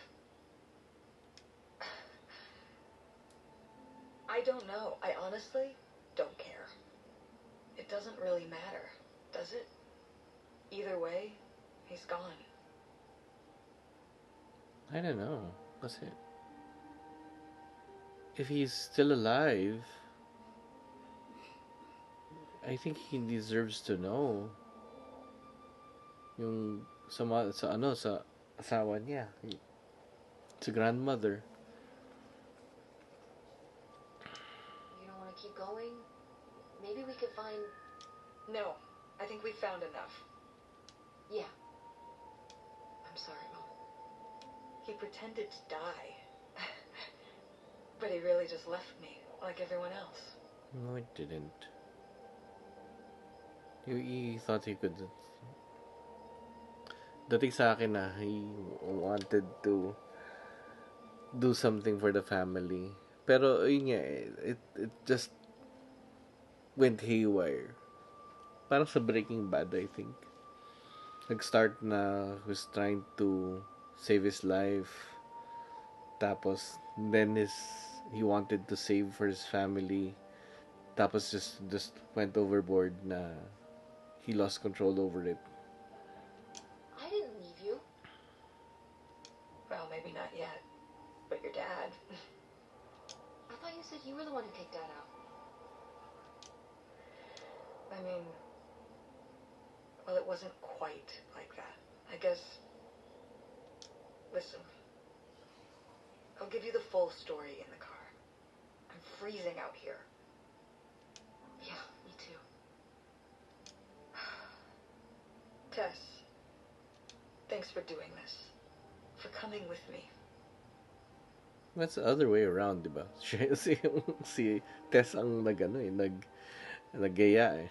I don't know. I honestly don't care. It doesn't really matter, does it? Either way, he's gone. I don't know. What's it? If he's still alive, I think he deserves to know. Yung sa asawa niya, sa grandmother. You don't want to keep going? Maybe we could find... No, I think we found enough. Yeah. I'm sorry, Mom. He pretended to die. But he really just left me, like everyone else. No, it didn't. He thought he could. Dating sa akin na he wanted to do something for the family. Pero yun nga, it just went haywire. Parang sa Breaking Bad, I think. Nag-start na was trying to save his life. Tapos, then he wanted to save for his family. Tapos just went overboard na he lost control over it. I didn't leave you. Well, maybe not yet. But your dad. I thought you said you were the one who kicked Dad out. I mean, well, it wasn't quite like that. I guess. Listen. I'll give you the full story in the car. I'm freezing out here. Yeah, me too. Tess, thanks for doing this. For coming with me. That's the other way around, diba? Si Tess ang naggaya eh.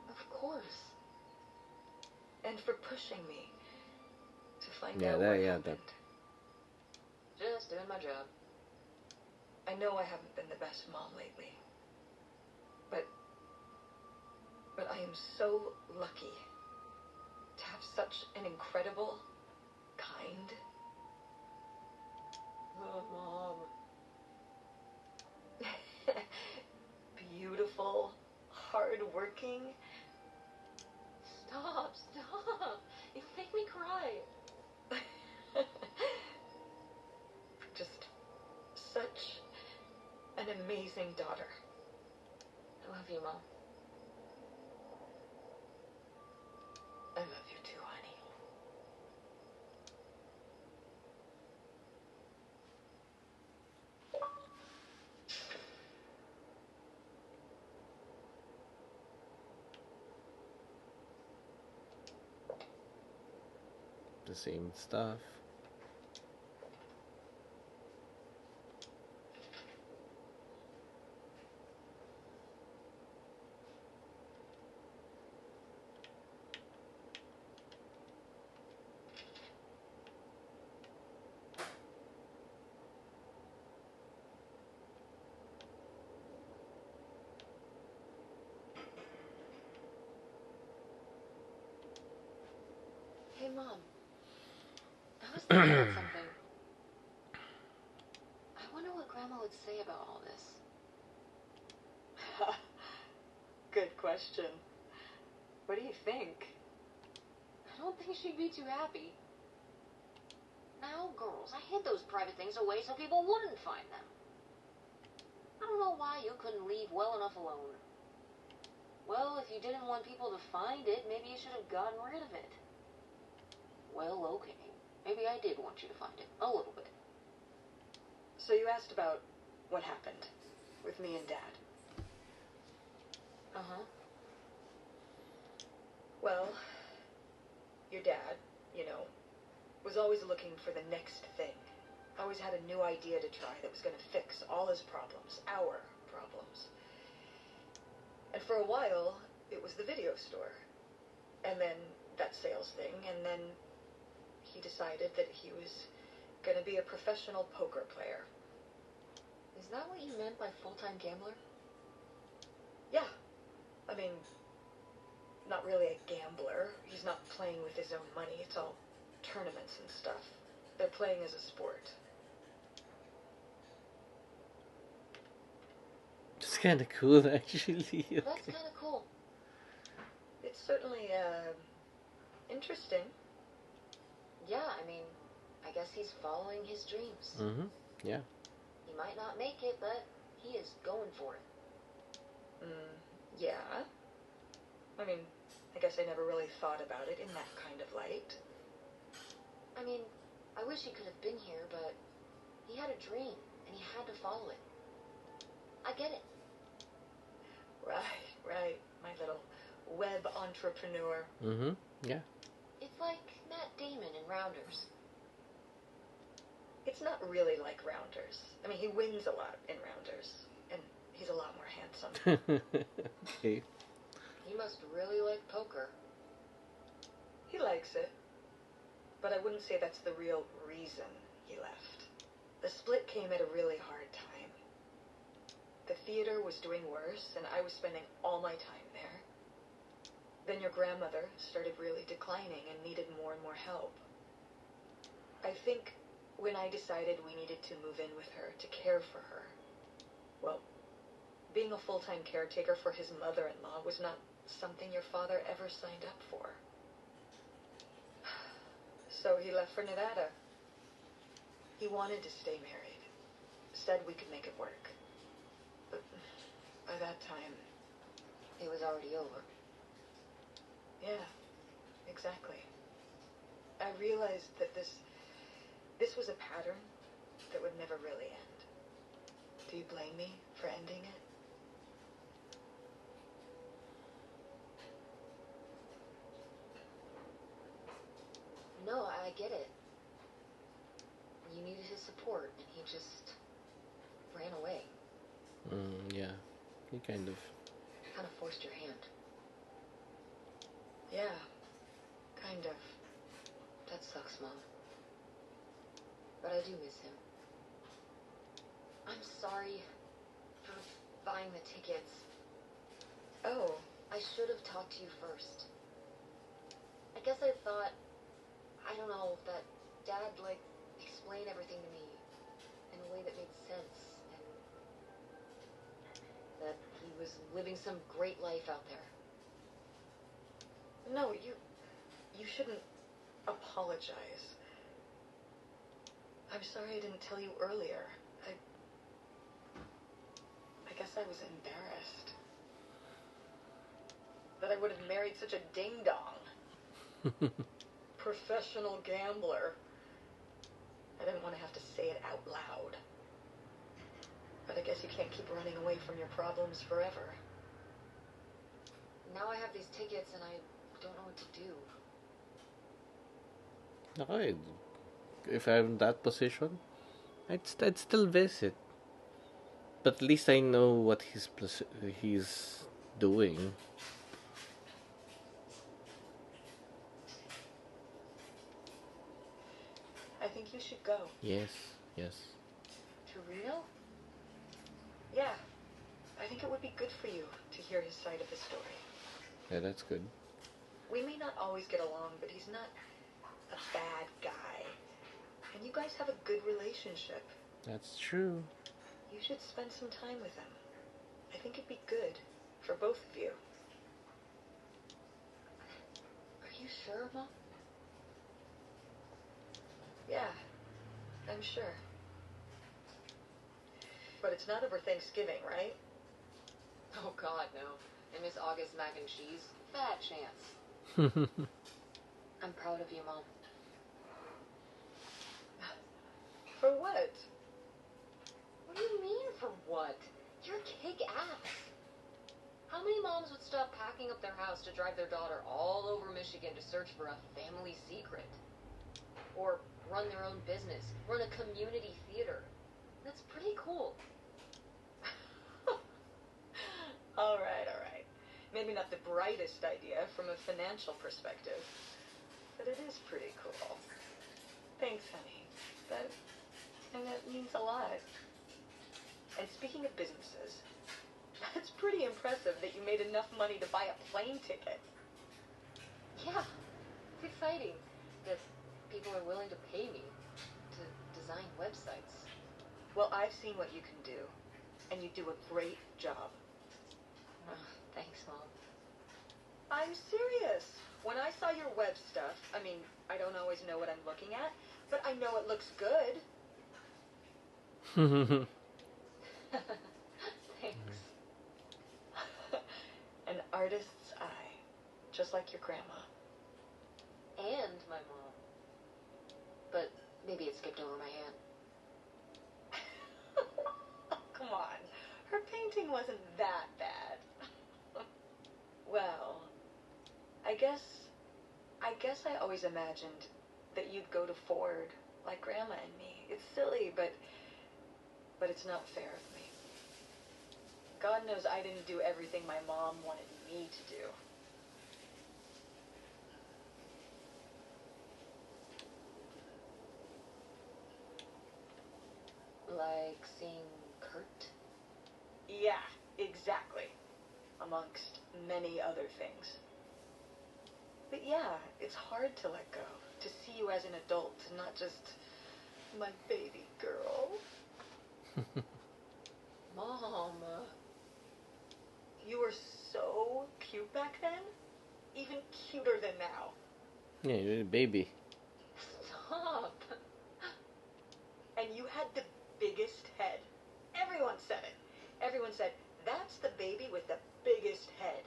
Of course. And for pushing me to find Yeah, out that- what yeah, happened. Just doing my job. I know I haven't been the best mom lately. But I am so lucky to have such an incredible, kind, Mom. beautiful, hardworking. Stop. You make me cry. Just such an amazing daughter. I love you, Mom. I love you too, honey. The same stuff. Hey, Mom. I was thinking about something. I wonder what Grandma would say about all this. Good question. What do you think? I don't think she'd be too happy. Now, girls, I hid those private things away so people wouldn't find them. I don't know why you couldn't leave well enough alone. Well, if you didn't want people to find it, maybe you should have gotten rid of it. Well, okay. Maybe I did want you to find it. A little bit. So you asked about what happened with me and Dad. Uh-huh. Well, your dad, was always looking for the next thing. Always had a new idea to try that was going to fix all his problems, our problems. And for a while, it was the video store. And then that sales thing, and then he decided that he was going to be a professional poker player. Is that what you meant by full-time gambler? Yeah. I mean, not really a gambler. He's not playing with his own money. It's all tournaments and stuff. They're playing as a sport. It's kind of cool, actually. That's kind of cool. It's certainly, interesting. Yeah, I mean, I guess he's following his dreams. Mm-hmm. Yeah. He might not make it, but he is going for it. Yeah. I mean, I guess I never really thought about it in that kind of light. I mean, I wish he could have been here, but he had a dream, and he had to follow it. I get it. Right. My little web entrepreneur. Mm-hmm. Yeah. It's like Matt Damon in Rounders. It's not really like rounders. I mean, he wins a lot in rounders, and he's a lot more handsome. Okay. He must really like poker. He likes it, but I wouldn't say that's the real reason he left. The split came at a really hard time. The theater was doing worse, and I was spending all my time there. Then your grandmother started really declining and needed more and more help. I think when I decided we needed to move in with her to care for her, well, being a full-time caretaker for his mother-in-law was not something your father ever signed up for. So he left for Nevada. He wanted to stay married, said we could make it work. But by that time, It was already over. yeah, exactly. I realized that this was a pattern that would never really end. Do you blame me for ending it? No, I get it. You needed his support, and he just ran away. Yeah. He kind of. Kind of forced your hand. Yeah, kind of. That sucks, Mom. But I do miss him. I'm sorry for buying the tickets. Oh, I should have talked to you first. I guess I thought, I don't know, that Dad, explained everything to me in a way that made sense, and that he was living some great life out there. no, you shouldn't apologize. I'm sorry I didn't tell you earlier. I guess I was embarrassed that I would have married such a ding-dong. Professional gambler. I didn't want to have to say it out loud. But I guess you can't keep running away from your problems forever. Now I have these tickets and I don't know what to do. Okay. If I'm in that position, I'd still visit. But at least I know what he's doing. I think you should go. Yes. Yes. To Reno? Yeah. I think it would be good for you to hear his side of the story. Yeah, that's good. We may not always get along, but he's not a bad guy. And you guys have a good relationship. That's true. You should spend some time with him. I think it'd be good for both of you. Are you sure, Mom? Yeah, I'm sure. But it's not over Thanksgiving, right? Oh, God, no. And Miss August mac and cheese? Fat chance. I'm proud of you, Mom. For what? What do you mean, for what? You're kick-ass. How many moms would stop packing up their house to drive their daughter all over Michigan to search for a family secret? Or run their own business, run a community theater? That's pretty cool. All right. Maybe not the brightest idea from a financial perspective, but it is pretty cool. Thanks, honey. That means a lot. And speaking of businesses, that's pretty impressive that you made enough money to buy a plane ticket. Yeah, it's exciting that people are willing to pay me to design websites. Well, I've seen what you can do, and you do a great job. Thanks, Mom. I'm serious. When I saw your web stuff, I mean, I don't always know what I'm looking at, but I know it looks good. Thanks. An artist's eye, just like your grandma. And my mom. But maybe it skipped over my hand. Come on. Her painting wasn't that bad. Well, I guess I always imagined that you'd go to Ford like Grandma and me. It's silly, but it's not fair of me. God knows I didn't do everything my mom wanted me to do. Like seeing Kurt? Yeah, exactly. Amongst many other things. But yeah, it's hard to let go. To see you as an adult, not just my baby girl. Mom. You were so cute back then. Even cuter than now. Yeah, you're a baby. Stop. And you had the biggest head. Everyone said it. Everyone said, that's the baby with the biggest head.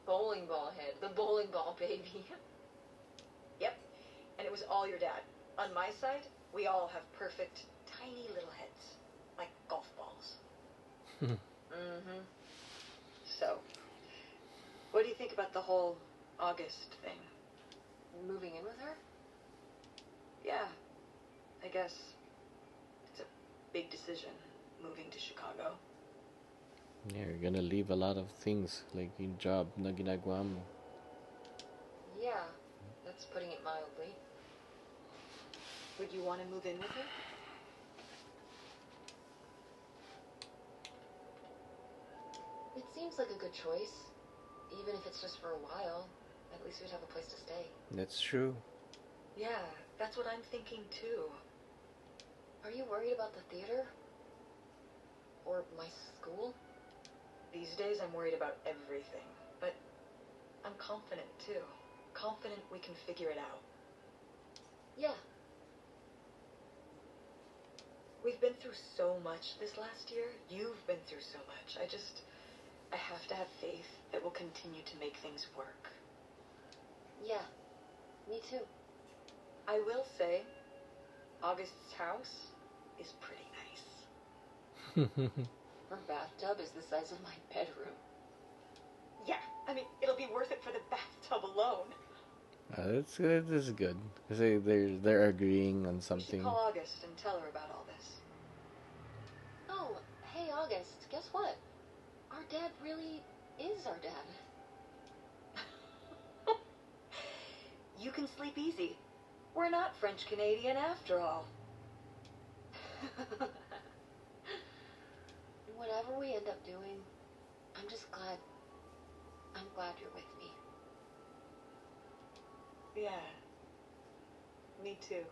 Bowling ball head. The bowling ball baby. Yep. And it was all your dad. On my side, we all have perfect, tiny little heads. Like golf balls. Mm-hmm. So, what do you think about the whole August thing? Moving in with her? Yeah, I guess it's a big decision, moving to Chicago. Yeah, you're gonna leave a lot of things, like yung job na ginagawa mo. Yeah, that's putting it mildly. Would you want to move in with her? It seems like a good choice. Even if it's just for a while, at least we'd have a place to stay. That's true. Yeah, that's what I'm thinking too. Are you worried about the theater? Or my school? These days I'm worried about everything, but I'm confident too. Confident we can figure it out. Yeah. We've been through so much this last year. You've been through so much. I have to have faith that we'll continue to make things work. Yeah. Me too. I will say, August's house is pretty nice. Her bathtub is the size of my bedroom. Yeah, I mean, it'll be worth it for the bathtub alone. That's good. That's good. Because they're agreeing on We should something. call August and tell her about all this. Oh, hey August, guess what? Our dad really is our dad. You can sleep easy. We're not French-Canadian after all. Whatever we end up doing, I'm just glad. I'm glad you're with me. Yeah. Me too.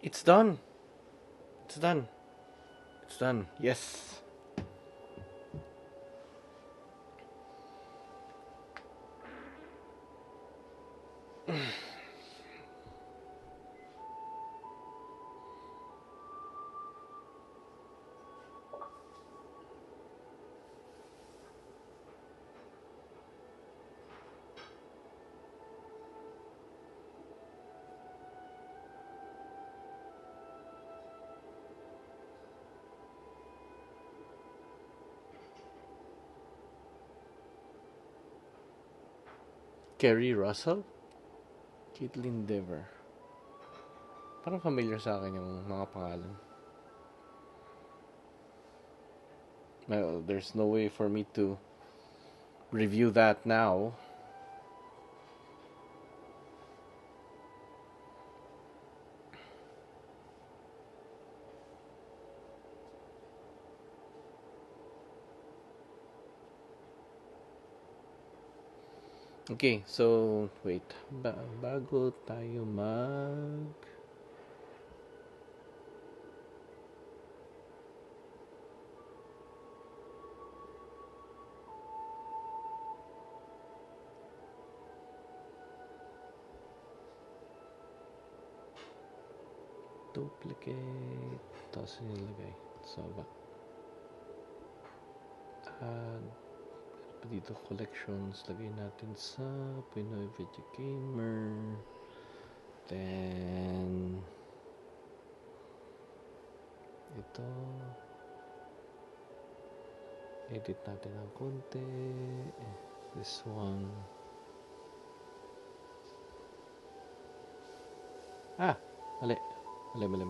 It's done. It's done. It's done. Yes. Kerry Russell? Caitlin Dever. Parang familiar sa akin yung mga pangalan. Well, there's no way for me to review that now. Okay, so wait. Bago tayo duplicate, tapos nilagay sa baba. Add dito collections, lagay natin sa PinoyVideoGamer. Then ito Edit natin ng konti. This one. Mali. Mali.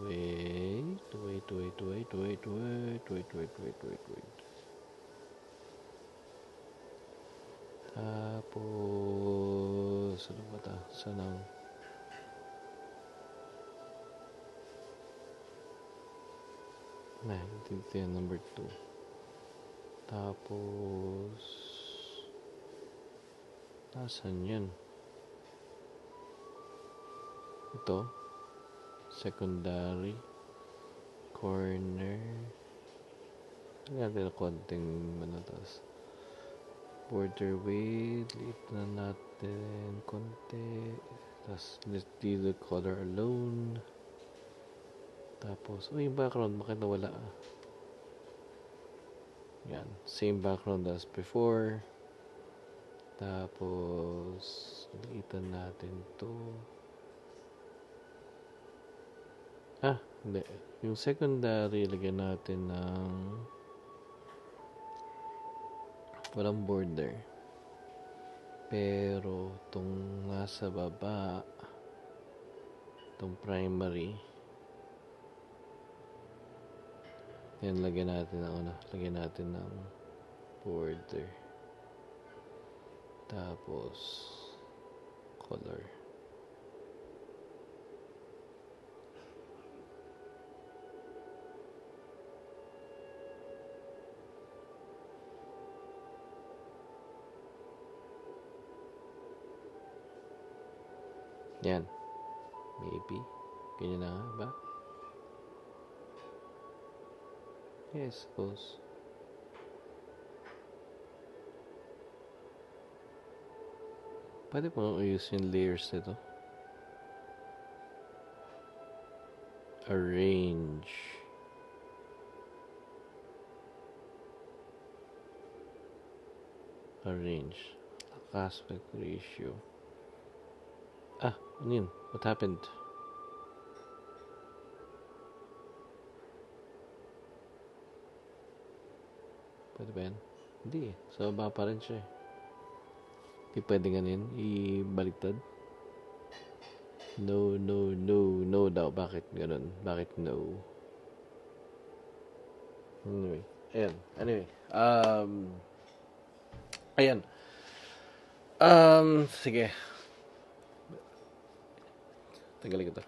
Wait. Tapos, ano ba ito? Sanang. Ito yung number 2. Tapos, nasan yun? Ito. Secondary. Corner. Natin na konting manatas. Border width. Liit na natin konti. Tapos, let's do the color alone. Tapos, yung background, bakit nawala? Yan. Same background as before. Tapos, liitan natin to. Hindi. Yung secondary, lagyan natin ng walang border. Pero, itong nasa baba, itong primary, yan, lagyan natin ng border. Tapos, color. Yan. Maybe. Ganyan na nga ba? Yes, suppose. Pwede pong i-use yung layers nito. Arrange. Aspect ratio. Ano yun? What happened? Pwede ba yan? Hindi eh. So, baba pa rin siya eh. Hindi pwede ganun. Ibaliktad. No daw. Bakit ganun? Bakit no? Anyway. Ayan. Sige. Tagalog ito.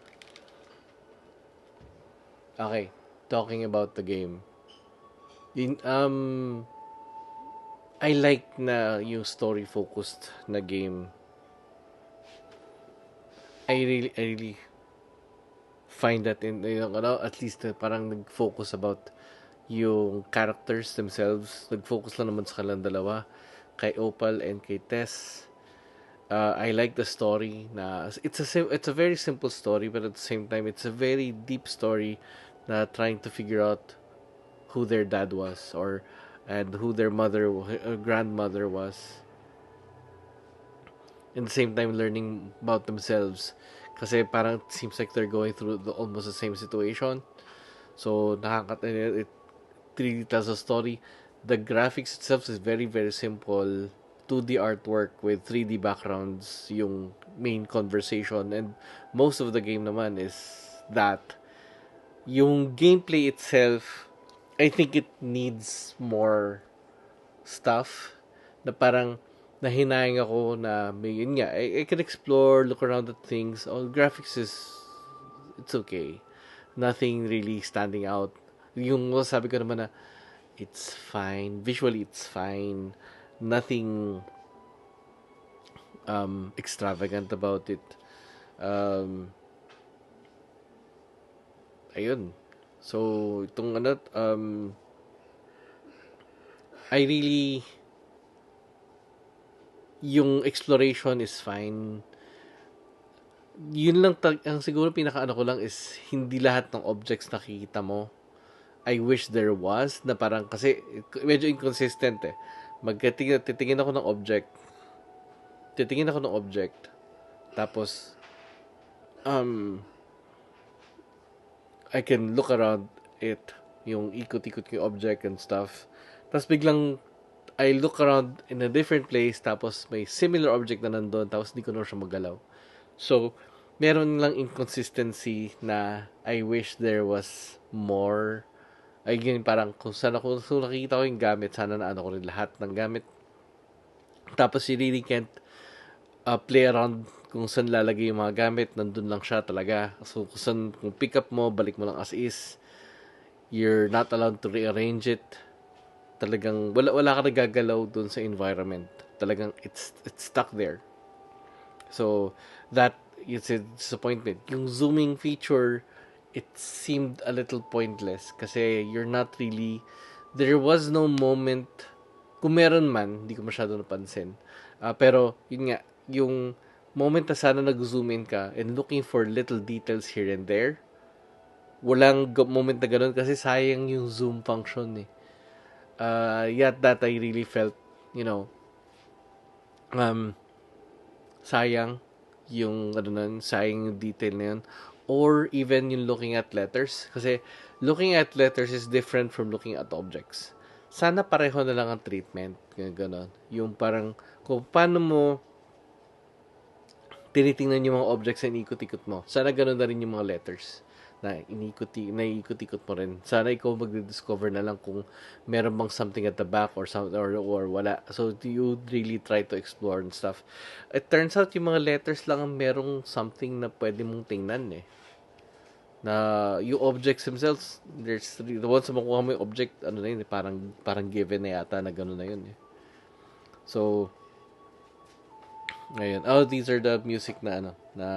Okay. Talking about the game. I like na yung story-focused na game. I really find that at least parang nag-focus about yung characters themselves. Nag-focus lang naman sa kanilang dalawa, kay Opal and kay Tess. I like the story na it's a very simple story, but at the same time it's a very deep story na trying to figure out who their dad was and who their grandmother was. In the same time learning about themselves kasi parang it seems like they're going through almost the same situation. So it really tells a story. The graphics itself is very very simple. 2D artwork with 3D backgrounds yung main conversation, and most of the game naman is that. Yung gameplay itself, I think it needs more stuff na parang nahinayang ako na yun nga, I can explore, look around at things. All graphics it's okay. Nothing really standing out. Yung sabi ko naman na it's fine. Visually, it's fine. Nothing extravagant about it. Ayun. So, itong I really, yung exploration is fine. Yun lang, ang siguro pinaka ko lang is, hindi lahat ng objects nakikita mo. I wish there was, na parang, kasi, medyo inconsistent eh. Titingin ako ng object, tapos, I can look around it, yung ikot-ikot yung object and stuff. Tapos biglang, I look around in a different place, tapos may similar object na nandun, tapos di ko na siya magalaw. So, meron lang inconsistency na I wish there was more. Ay, ganyan, parang kung saan ako, so nakikita ko yung gamit, sana na ano ko rin lahat ng gamit. Tapos you really can't play around kung saan lalagay yung mga gamit, nandun lang siya talaga. So, kung saan, kung pick up mo, balik mo lang as is. You're not allowed to rearrange it. Talagang, wala ka nagagalaw dun sa environment. Talagang, it's stuck there. So, that is a disappointment. Yung zooming feature, it seemed a little pointless kasi you're not really, there was no moment, kung meron man, hindi ko masyado napansin. Pero, yun nga, yung moment na sana nag-zoom in ka and looking for little details here and there, walang moment na ganun kasi sayang yung zoom function eh. Yeah, that I really felt, you know, um, sayang yung ano nun, sayang yung detail na yun. Or even yung looking at letters. Kasi looking at letters is different from looking at objects. Sana pareho na lang ang treatment. Ganon. Yung parang, kung paano mo tinitingnan yung mga objects na inikot-ikot mo. Sana ganun na rin yung mga letters na naiikot-ikot mo rin. Sana ikaw magdi-discover na lang kung meron bang something at the back or something or wala. So you really try to explore and stuff. It turns out yung mga letters lang ang merong something na pwede mong tingnan eh. Na yung objects themselves, there's the once na makuha mo yung object, ano na yun, parang given na yata na gano'n na yun eh. So, ngayon, these are the music na ano, na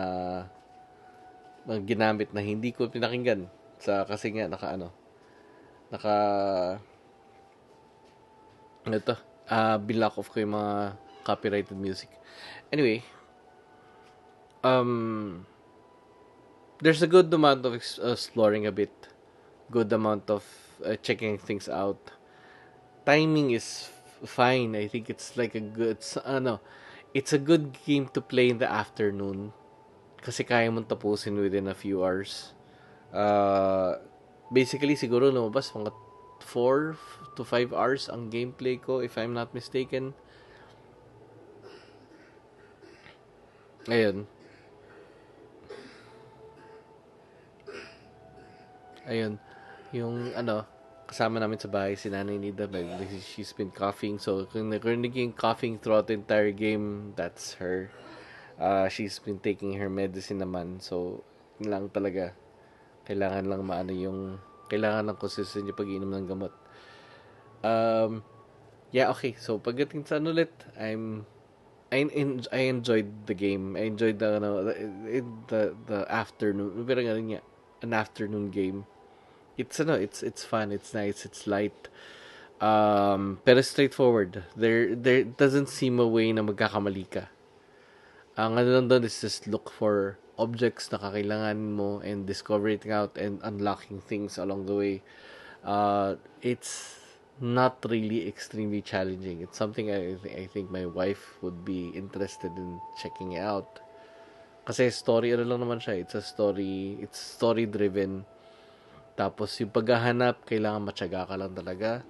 ginamit na hindi ko pinakinggan sa kasi nga naka ito binlock off ko yung mga copyrighted music. Anyway, there's a good amount of exploring a bit, good amount of checking things out. Timing is fine. I think it's like a good it's a good game to play in the afternoon kasi kaya mong tapusin within a few hours. Basically, siguro lumabas mga 4 to 5 hours ang gameplay ko, if I'm not mistaken. Ayun. Ayun. Yung kasama namin sa bahay, si Nanay Nida, she's been coughing. So, kung narinig yung coughing throughout the entire game, that's her. She's been taking her medicine naman. So, yun lang talaga. Kailangan lang kailangan ng consistent yung pag-inom ng gamot. Yeah, okay. So, pagdating sa ulit, I enjoyed the game. I enjoyed the afternoon. Pero nga rin an afternoon game. It's fun, it's nice, it's light. Pero straightforward. There doesn't seem a way na magkakamali ka. Ang ano lang doon is just look for objects na kakailangan mo and discovering out and unlocking things along the way. It's not really extremely challenging. It's something I think my wife would be interested in checking out. Kasi story lang naman siya. It's story driven. Tapos yung paghahanap, kailangan matyaga ka lang talaga.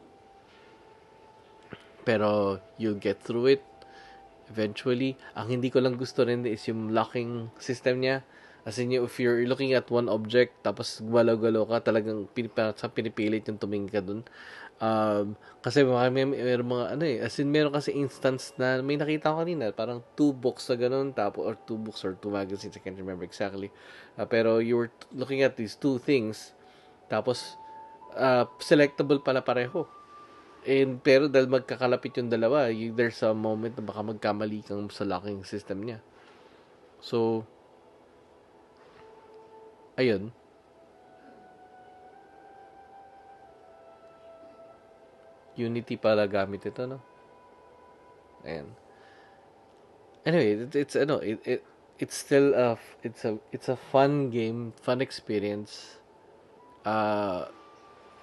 Pero you'll get through it eventually. Ang hindi ko lang gusto rin is yung locking system niya. As in, if you're looking at one object, tapos galaw-galaw ka, talagang pinipilit yung tumingin ka dun. Kasi meron mga as in, meron kasi instance na may nakita ko kanina, parang 2 books na ganun, tapos, or 2 books or 2 magazines, I can't remember exactly. Pero you were looking at these 2 things, tapos, selectable pala pareho. Pero dahil magkakalapit yung dalawa, there's a moment na baka magkamali kang sa locking system niya. So, ayun. Unity pala gamit ito, no? Ayan. Anyway, it's still it's a fun game, fun experience.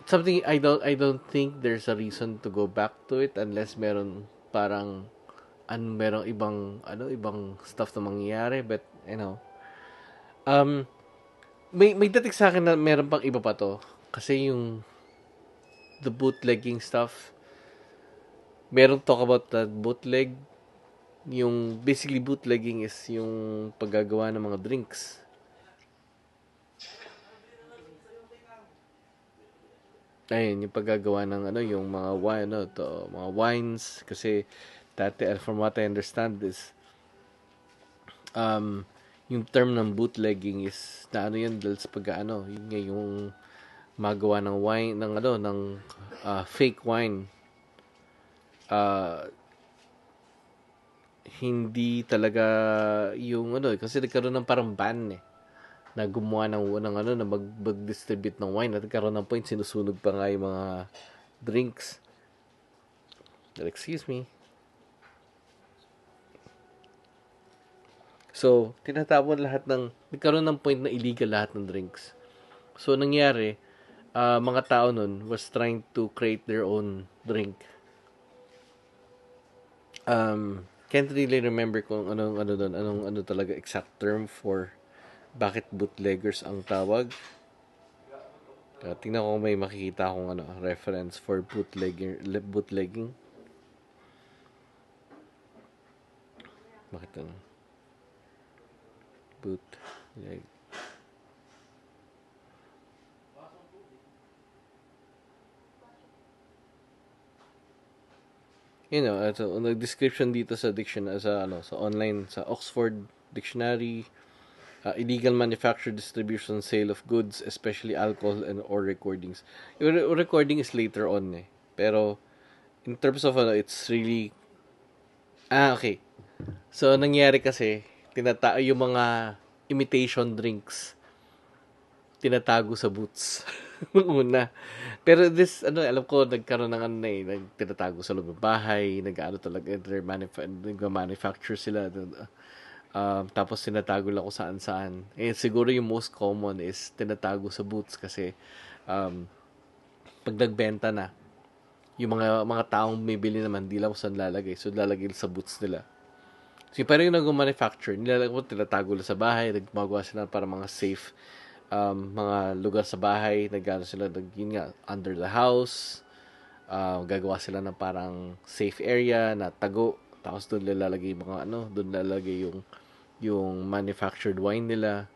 Something I don't think there's a reason to go back to it unless meron parang merong ibang stuff na mangyayari, but may dating sa akin na meron pang iba pa to kasi yung the bootlegging stuff. Merong talk about that bootleg. Yung basically bootlegging is yung paggagawa ng mga drinks. Ayun, yung paggagawa ng yung mga wine, mga wines kasi dati from what I understand is um yung term ng bootlegging is na yun dahil sa yun nga yung magawa ng wine ng fake wine. Uh, Hindi talaga yung kasi nagkaroon ng parang ban na gumawa na mag-distribute ng wine at nagkaroon ng point sinusunog pa nga yung mga drinks. Excuse me. So, tinatapon nagkaroon ng point na illegal lahat ng drinks. So, nangyari, mga tao nun was trying to create their own drink. Can't really remember kung anong talaga exact term for bakit bootleggers ang tawag. Tingnan ko kung may makikita akong reference for bootlegging. Bakit bootleg. So, description dito sa sa online sa Oxford Dictionary, illegal manufacture, distribution, sale of goods, especially alcohol and or recordings. Yung recording is later on Pero in terms of it's really okay. So nangyari kasi yung mga imitation drinks tinatago sa boots nung una. Pero alam ko nagkaroon ng tinatago sa loob ng bahay, talaga nagma-manufacture sila. Tapos tinatago lang kung saan-saan. Siguro yung most common is tinatago sa boots kasi pag nagbenta na, yung mga taong bibili naman, di lang kung saan lalagay. So, lalagay sa boots nila. So, pero yung nag-manufacture, tinatago lang sa bahay, nagmagawa sila para mga safe mga lugar sa bahay, yun nga, under the house, gagawa sila ng parang safe area na tago, tapos doon lalagay doon lalagay yung manufactured wine nila,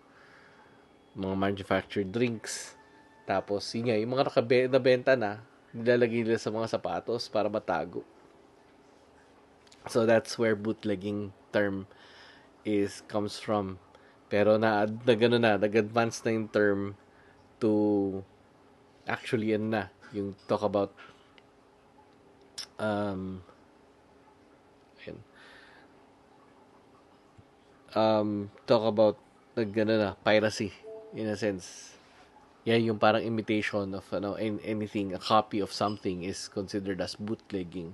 mga manufactured drinks, tapos yun nga, yung mga nabenta na, nilalagay nila sa mga sapatos para matago. So that's where bootlegging term comes from. Pero nag-advance na yung term to actually yung talk about ayun, talk about piracy in a sense. Yeah, yung parang imitation of anything, a copy of something is considered as bootlegging.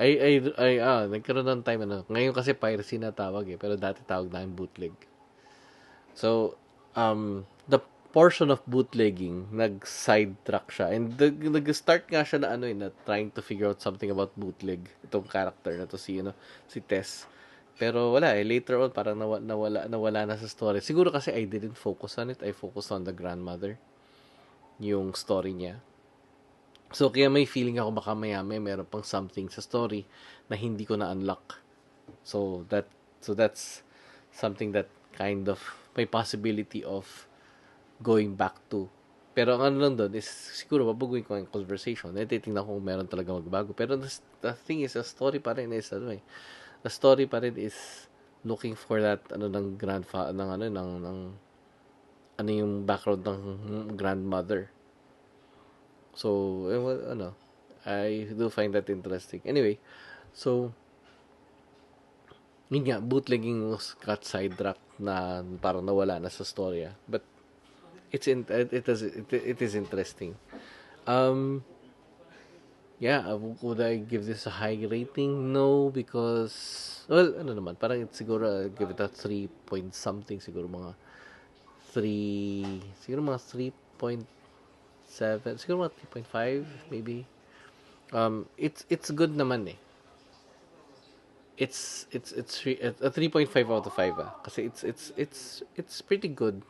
Nagkaroon ng time ngayon kasi piracy na tawag pero dati tawag na yung bootleg. So, the portion of bootlegging, nag-sidetrack siya. And nag-start nga siya na trying to figure out something about bootleg. Itong character na to, si Tess. Pero wala later on, parang nawala na sa story. Siguro kasi I didn't focus on it. I focused on the grandmother. Yung story niya. So, kaya may feeling ako baka may meron pang something sa story na hindi ko na-unlock. So, that's something that kind of may possibility of going back to. Pero ang lang doon is siguro babaguhin ko yung conversation. Titingnan ko kung meron talaga magbago. Pero the thing is, the story pa rin is the story pa rin is looking for that ng grandfather ng yung background ng grandmother. So, I do find that interesting. Anyway, so yun nga, bootlegging was got sidetracked na parang nawala na sa storya. But it is interesting. Yeah, would I give this a high rating? No, because naman, parang siguro give it a 3 point something, siguro mga 3.7, siguro mga 3.5 maybe. It's good naman It's a 3.5 out of 5 kasi it's pretty good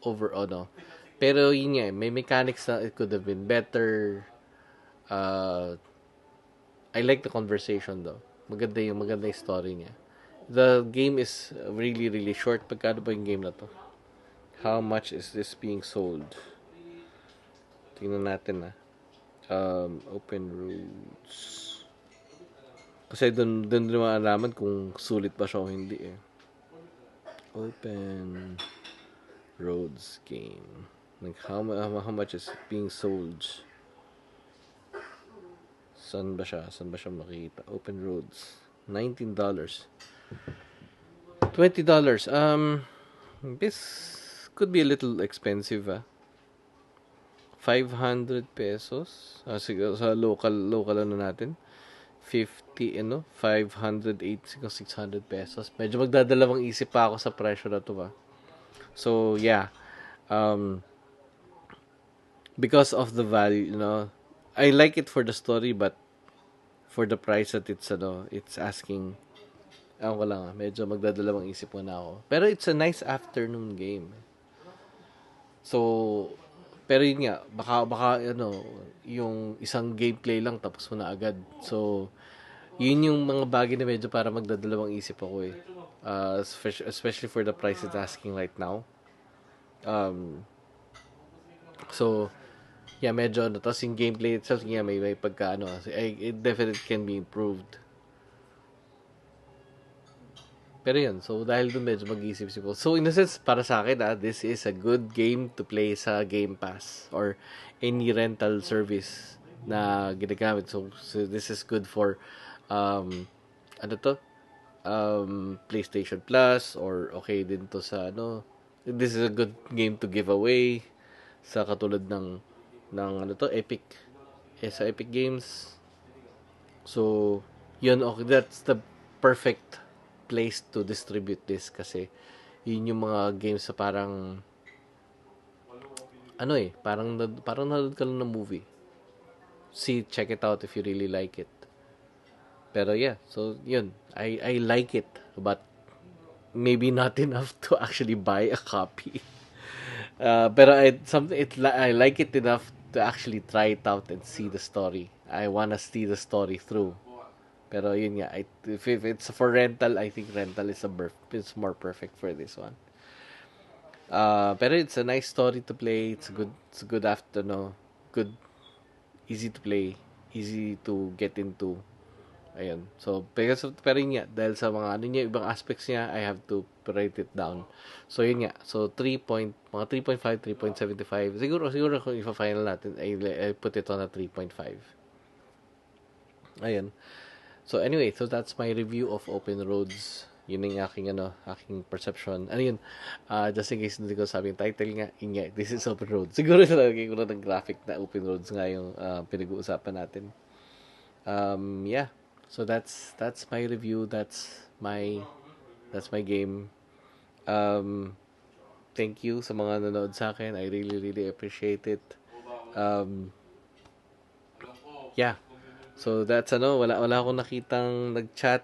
overall Pero yun nga, may mechanics na it could have been better. Uh, I like the conversation though. Maganda yung story niya. The game is really, really short. Pagkano ba yung game na to? How much is this being sold? Tingnan natin open roads. Kasi dun malaman kung sulit ba siya o hindi eh. Open roads game. Like how much is it being sold? Saan ba siya? Saan ba siya makikita? Open roads. $19. $20. This could be a little expensive 500 pesos. Sige, sa local ano natin. 50, 500, 600 pesos. Medyo magdadalawang isip pa ako sa presyo na to So, yeah. Um, because of the value, I like it for the story, but for the price that it's asking, ako lang medyo magdadalawang isip muna ako. Pero it's a nice afternoon game. So, pero yun nga, baka yung isang gameplay lang tapos mo na agad. So, yun yung mga bagay na medyo para magdadalawang isip ako eh. Especially for the price it's asking right now. So, yeah, medyo tapos yung gameplay itself, yeah, may pagka it definitely can be improved. Pero yun, so dahil dun medyo mag-isip-isip ko. So in a sense, para sa akin this is a good game to play sa Game Pass or any rental service na ginagamit. So this is good for ano to? PlayStation Plus or okay din to sa this is a good game to give away sa katulad ng Epic. Sa Epic Games. So, yun, okay, that's the perfect place to distribute this kasi yun yung mga games sa parang parang nanood ka lang ng movie. Check it out if you really like it. Pero yeah, so yun, I like it, but maybe not enough to actually buy a copy. Pero I like it enough to actually try it out and see the story. I wanna see the story through. Pero yun nga, if it's for rental, I think rental is it's more perfect for this one. Pero it's a nice story to play. It's good afternoon. Good, easy to play, easy to get into. Ayun. So, pero yun nga, dahil sa mga ibang aspects niya, I have to write it down. So, yun nga. So, 3.5, 3.75. Siguro kung ipa-final natin, I put it on a 3.5. Ayun. So anyway, so that's my review of Open Roads. Yun yung aking perception. Ano yun? Just in case hindi ko sabi yung title nga, this is Open Roads. Siguro nalagay ko na ng graphic na Open Roads nga yung pinag-uusapan natin. Yeah. So that's my review. That's my game. Thank you sa mga nanood sa akin. I really, really appreciate it. Yeah. So that's wala akong nakitang nag-chat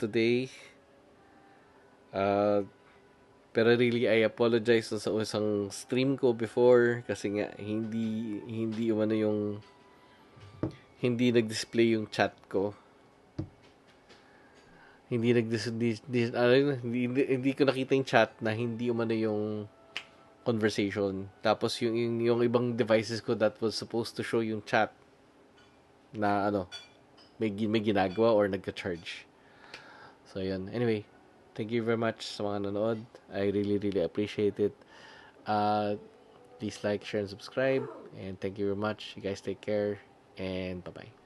today. Pero really I apologize sa isang stream ko before kasi nga hindi nag-display yung chat ko. Hindi ko nakita yung chat na hindi yung conversation. Tapos yung ibang devices ko that was supposed to show yung chat na may ginagawa or nagka-charge. So yun. Anyway, thank you very much sa mga nanood. I really, really appreciate it. Please like, share, and subscribe. And thank you very much. You guys take care. And bye-bye.